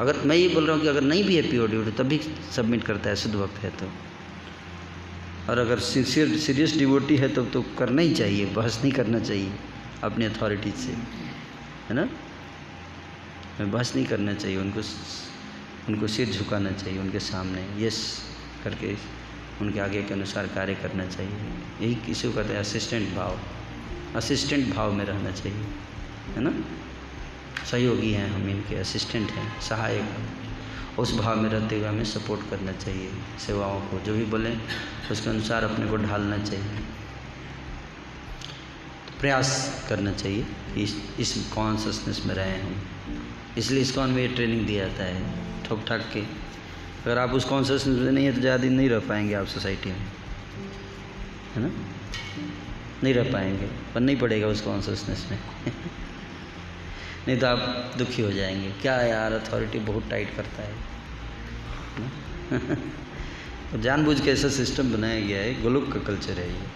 अगर मैं ये बोल रहा हूँ कि अगर नहीं भी है प्योर डिवोटी तब भी सबमिट करता है, शुद्ध भक्त है तो। और अगर सीरियस डिवोटी है तो करना ही चाहिए, बहस नहीं करना चाहिए अपनी अथॉरिटी से, है ना। बहस नहीं करना चाहिए, उनको सिर झुकाना चाहिए उनके सामने, यस करके उनके आगे के अनुसार कार्य करना चाहिए। यही किसी को कहते हैं असिस्टेंट भाव, असिस्टेंट भाव में रहना चाहिए, है ना। सहयोगी हैं हम, इनके असिस्टेंट हैं, सहायक। उस भाव में रहते हुए हमें सपोर्ट करना चाहिए सेवाओं को, जो भी बोलें उसके अनुसार अपने को ढालना चाहिए, प्रयास करना चाहिए कि इस कॉन्शसनेस में रहें हम। इसलिए इस्कॉन में ये ट्रेनिंग दिया जाता है ठोक ठाक के। अगर आप उस कॉन्शसनेस में नहीं है तो ज़्यादा दिन नहीं रह पाएंगे आप सोसाइटी में, है ना, नहीं रह पाएंगे, बनना ही पड़ेगा उस कॉन्शसनेस में नहीं तो आप दुखी हो जाएंगे। क्या यार अथॉरिटी बहुत टाइट करता है तो जानबूझ के ऐसा सिस्टम बनाया गया है, गोलोक का कल्चर है ये,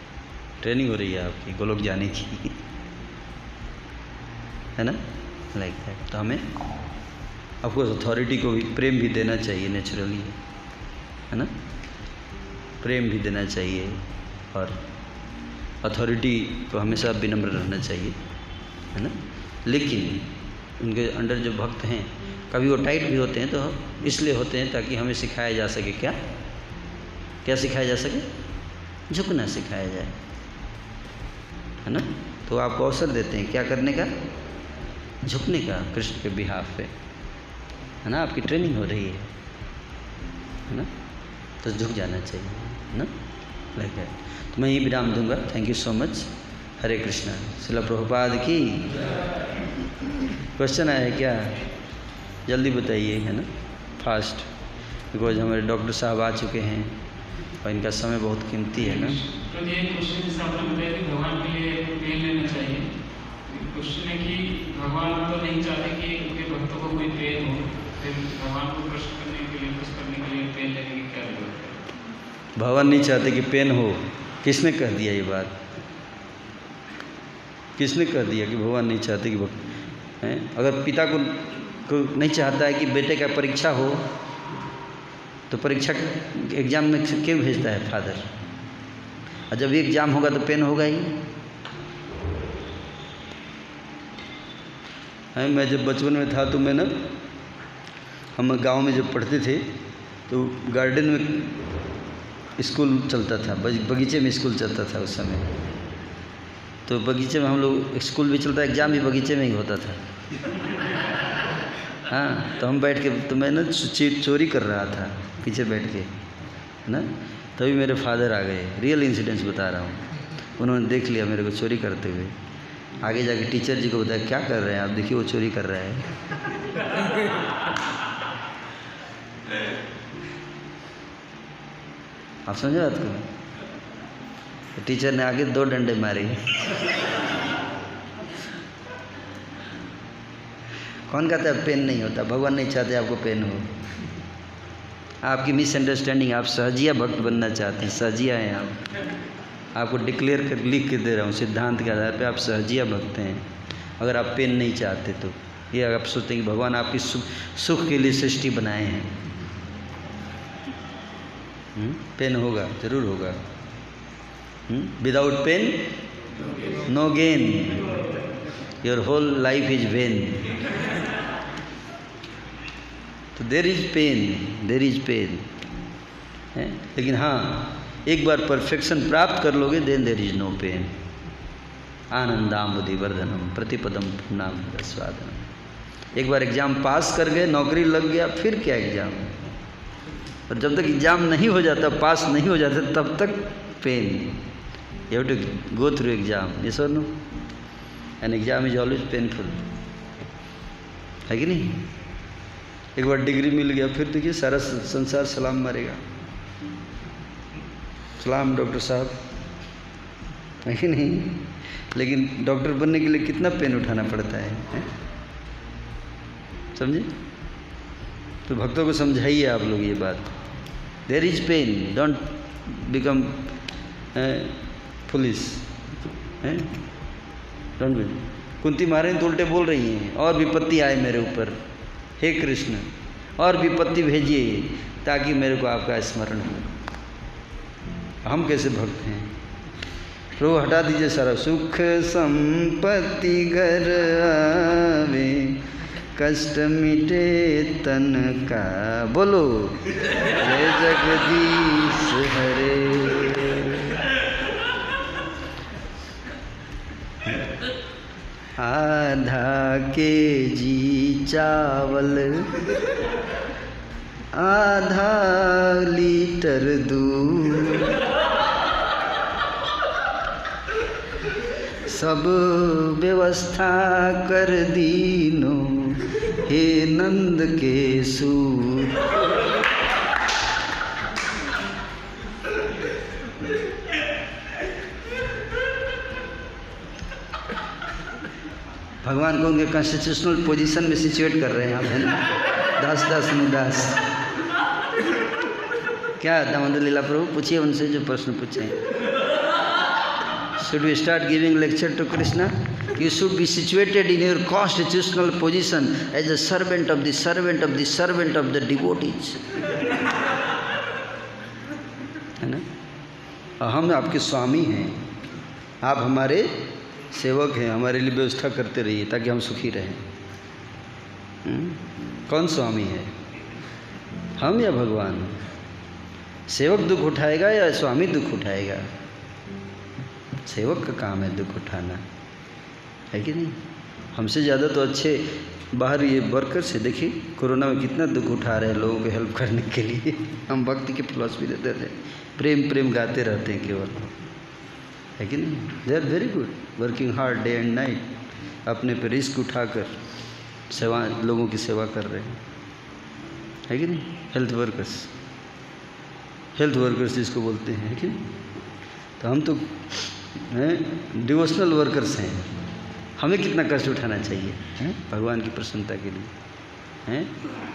ट्रेनिंग हो रही है आपकी गोलोक जाने की है ना, लाइक दैट। तो हमें ऑफकोर्स अथॉरिटी को भी प्रेम भी देना चाहिए नेचुरली, है ना, प्रेम भी देना चाहिए और अथॉरिटी को हमेशा विनम्र रहना चाहिए, है ना। लेकिन उनके अंडर जो भक्त हैं कभी वो टाइट भी होते हैं, तो इसलिए होते हैं ताकि हमें सिखाया जा सके, क्या सिखाया जा सके, झुकना सिखाया जाए, है ना। तो आपको अवसर देते हैं क्या करने का, झुकने का कृष्ण के बिहाफ पे, है ना। आपकी ट्रेनिंग हो रही है ना, तो झुक जाना चाहिए, है ना, लाइक दैट। तो मैं ये विराम दूंगा। Thank you so much. Hare Krishna. Srila Prabhupada की। क्वेश्चन आया है क्या, जल्दी बताइए, है ना, फास्ट, बिकॉज हमारे डॉक्टर साहब आ चुके हैं और इनका समय बहुत कीमती है ना। तो ये क्वेश्चन जैसे आपने बताया कि भगवान के लिए पेन लेना चाहिए। क्वेश्चन है कि भगवान तो नहीं चाहते कि उनके भक्तों को कोई पेन हो, फिर भगवान को प्रश्न करने के लिए, कुछ करने के लिए पेन लेने की क्या जरूरत है? भगवान नहीं चाहते कि पेन हो, किसने कह दिया ये बात, किसने कह दिया कि भगवान नहीं चाहते कि हैं? अगर पिता को नहीं चाहता है कि बेटे का परीक्षा हो तो परीक्षा एग्ज़ाम में क्यों भेजता है फादर, और जब एग्ज़ाम होगा तो पेन होगा ही। मैं जब बचपन में था तो मैं ना, हम गांव में जब पढ़ते थे तो गार्डन में स्कूल चलता था, बगीचे में स्कूल चलता था उस समय। तो बगीचे में हम लोग, स्कूल भी चलता, एग्ज़ाम भी बगीचे में ही होता था। हाँ, तो हम बैठ के, तो मैं ना चोरी कर रहा था पीछे बैठ के, है ना। तभी मेरे फादर आ गए, रियल इंसिडेंट्स बता रहा हूँ। उन्होंने देख लिया मेरे को चोरी करते हुए, आगे जाके टीचर जी को बताया क्या कर रहे हैं आप, देखिए वो चोरी कर रहा है आप समझे बात को। तो टीचर ने आगे 2 डंडे मारे कौन कहता है पेन नहीं होता, भगवान नहीं चाहते आपको पेन हो। आपकी मिसअंडरस्टैंडिंग, आप सहजिया भक्त बनना चाहते हैं, सहजिया हैं आप। आपको डिक्लेयर कर लिख के दे रहा हूँ सिद्धांत के आधार पे, आप सहजिया भक्त हैं अगर आप पेन नहीं चाहते तो। ये आप सोचते हैं कि भगवान आपकी सुख के लिए सृष्टि बनाए हैं। पेन होगा, जरूर होगा। Without pain no gain, your whole life is vain. तो देर इज पेन है, लेकिन हाँ, एक बार परफेक्शन प्राप्त कर लोगे then there is no pain. आनंदाम्बुधि वर्धनम प्रतिपदम नाम स्वादनम। एक बार एग्ज़ाम पास कर गए, नौकरी लग गया, फिर क्या एग्ज़ाम। और जब तक एग्ज़ाम नहीं हो जाता, पास नहीं हो जाता, तब तक pain. You have to go through exam, yes और no. An exam is always painful, है कि नहीं। एक बार डिग्री मिल गया, फिर देखिए सारा संसार सलाम मारेगा, सलाम डॉक्टर साहब, है कि नहीं। लेकिन डॉक्टर बनने के लिए कितना पेन उठाना पड़ता है? समझे। तो भक्तों को समझाइए आप लोग ये बात, there is pain, don't become police, don't be. Kunti महारानी तो उल्टे बोल रही हैं, और विपत्ति आए मेरे ऊपर, हे कृष्ण और विपत्ति भेजिए ताकि मेरे को आपका स्मरण हो। हम कैसे भक्त हैं? प्रभु हटा दीजिए सारा। सुख संपत्ति घर आवे, कष्ट मिटे तन का, बोलो जय जगदीश हरे। आधा केजी चावल, आधा लीटर दूध, सब व्यवस्था कर दीनो हे नंद के सूत। भगवान को उनके कॉन्स्टिट्यूशनल पोजीशन में सिचुएट कर रहे हैं आप, है ना? दास दास मुदास। क्या दामोदर लीला प्रभु, पूछिए उनसे जो प्रश्न पूछे हैं। Should we start giving lecture to Krishna? You should be situated in your constitutional position as a servant of the servant of the servant of the devotees. है ना? हम आपके स्वामी हैं, आप हमारे सेवक हैं, हमारे लिए व्यवस्था करते रहिए ताकि हम सुखी रहें। कौन स्वामी है, हम या भगवान? सेवक दुख उठाएगा या स्वामी दुख उठाएगा? सेवक का काम है दुख उठाना, है कि नहीं? हमसे ज़्यादा तो अच्छे बाहर ये वर्कर्स है। देखिए कोरोना में कितना दुख उठा रहे हैं लोगों को हेल्प करने के लिए। हम भक्ति की फिलॉसफी देते थे, प्रेम प्रेम गाते रहते हैं केवल, है कि नहीं? They are very good, working hard day and night, अपने पे रिस्क उठाकर सेवा, लोगों की सेवा कर रहे हैं, है कि नहीं? हेल्थ वर्कर्स जिसको बोलते हैं, है कि नहीं? तो हम तो हैं डिवोशनल वर्कर्स हैं। हमें कितना कष्ट उठाना चाहिए हैं भगवान की प्रसन्नता के लिए, हैं?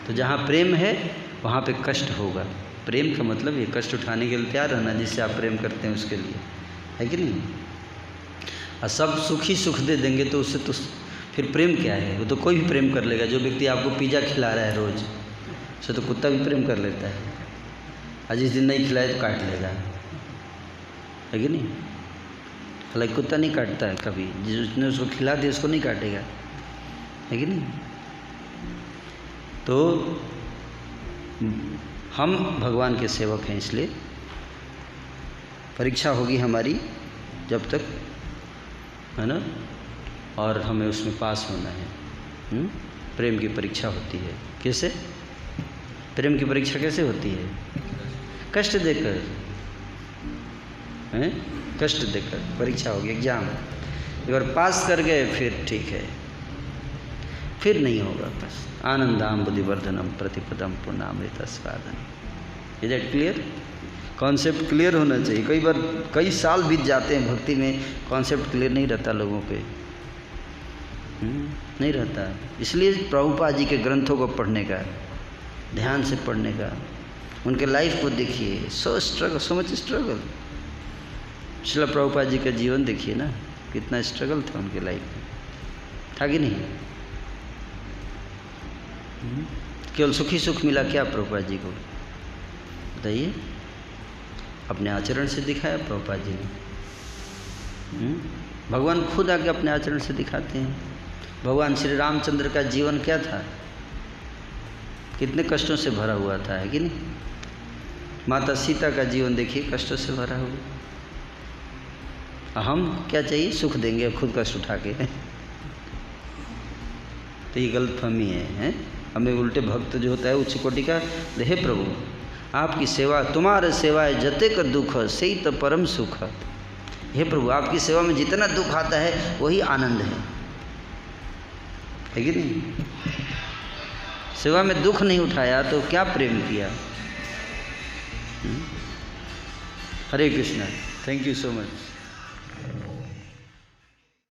तो जहाँ प्रेम है वहाँ पे कष्ट होगा। प्रेम का मतलब ये कष्ट उठाने के लिए तैयार रहना, जिससे आप प्रेम करते हैं उसके लिए, है कि नहीं? और सब सुख ही सुख दे देंगे तो उससे तो फिर प्रेम क्या है? वो तो कोई भी प्रेम कर लेगा। जो व्यक्ति आपको पिज़्ज़ा खिला रहा है रोज़, उससे तो कुत्ता भी प्रेम कर लेता है, और जिस दिन नहीं खिलाए तो काट लेगा, है कि नहीं? हालांकि कुत्ता नहीं काटता है कभी, जिसने उसको खिला दिया उसको नहीं काटेगा, है कि नहीं? तो हम भगवान के सेवक हैं, इसलिए परीक्षा होगी हमारी जब तक, है ना? और हमें उसमें पास होना है। प्रेम की परीक्षा होती है। कैसे? प्रेम की परीक्षा कैसे होती है? कष्ट देकर, हैं? कष्ट देकर परीक्षा होगी, एग्जाम। अगर पास कर गए फिर ठीक है, फिर नहीं होगा। बस आनंदाम बुद्धिवर्धनम प्रतिपदम पूर्णामृत स्वादन। Is that clear? Concept clear होना चाहिए। कई बार कई साल बीत जाते हैं भक्ति में, कॉन्सेप्ट क्लियर नहीं रहता लोगों पे, नहीं रहता। इसलिए प्रभुपाद जी के ग्रंथों को पढ़ने का, ध्यान से पढ़ने का, उनके लाइफ को देखिए। So struggle, so much struggle. Srila Prabhupada ji का जीवन देखिए ना, कितना स्ट्रगल था उनके लाइफ में, था कि नहीं? केवल सुखी सुख मिला क्या प्रभुपाद जी को? बताइए। अपने आचरण से दिखाया प्रभुपाद जी ने। भगवान खुद आके अपने आचरण से दिखाते हैं। भगवान श्री रामचंद्र का जीवन क्या था? कितने कष्टों से भरा हुआ था, है कि नहीं? माता सीता का जीवन देखिए, कष्टों से भरा हुआ। हम क्या चाहिए? सुख देंगे खुद कष्ट उठा के। तो ये गलतफहमी है। हमें उल्टे भक्त जो होता है उच्च कोटि का, हे प्रभु आपकी सेवा, तुम्हारे सेवाए जते का दुख से ही तो परम सुख। हे प्रभु आपकी सेवा में जितना दुख आता है वही आनंद है कि नहीं? सेवा में दुख नहीं उठाया तो क्या प्रेम किया? Hare Krishna. Thank you so much.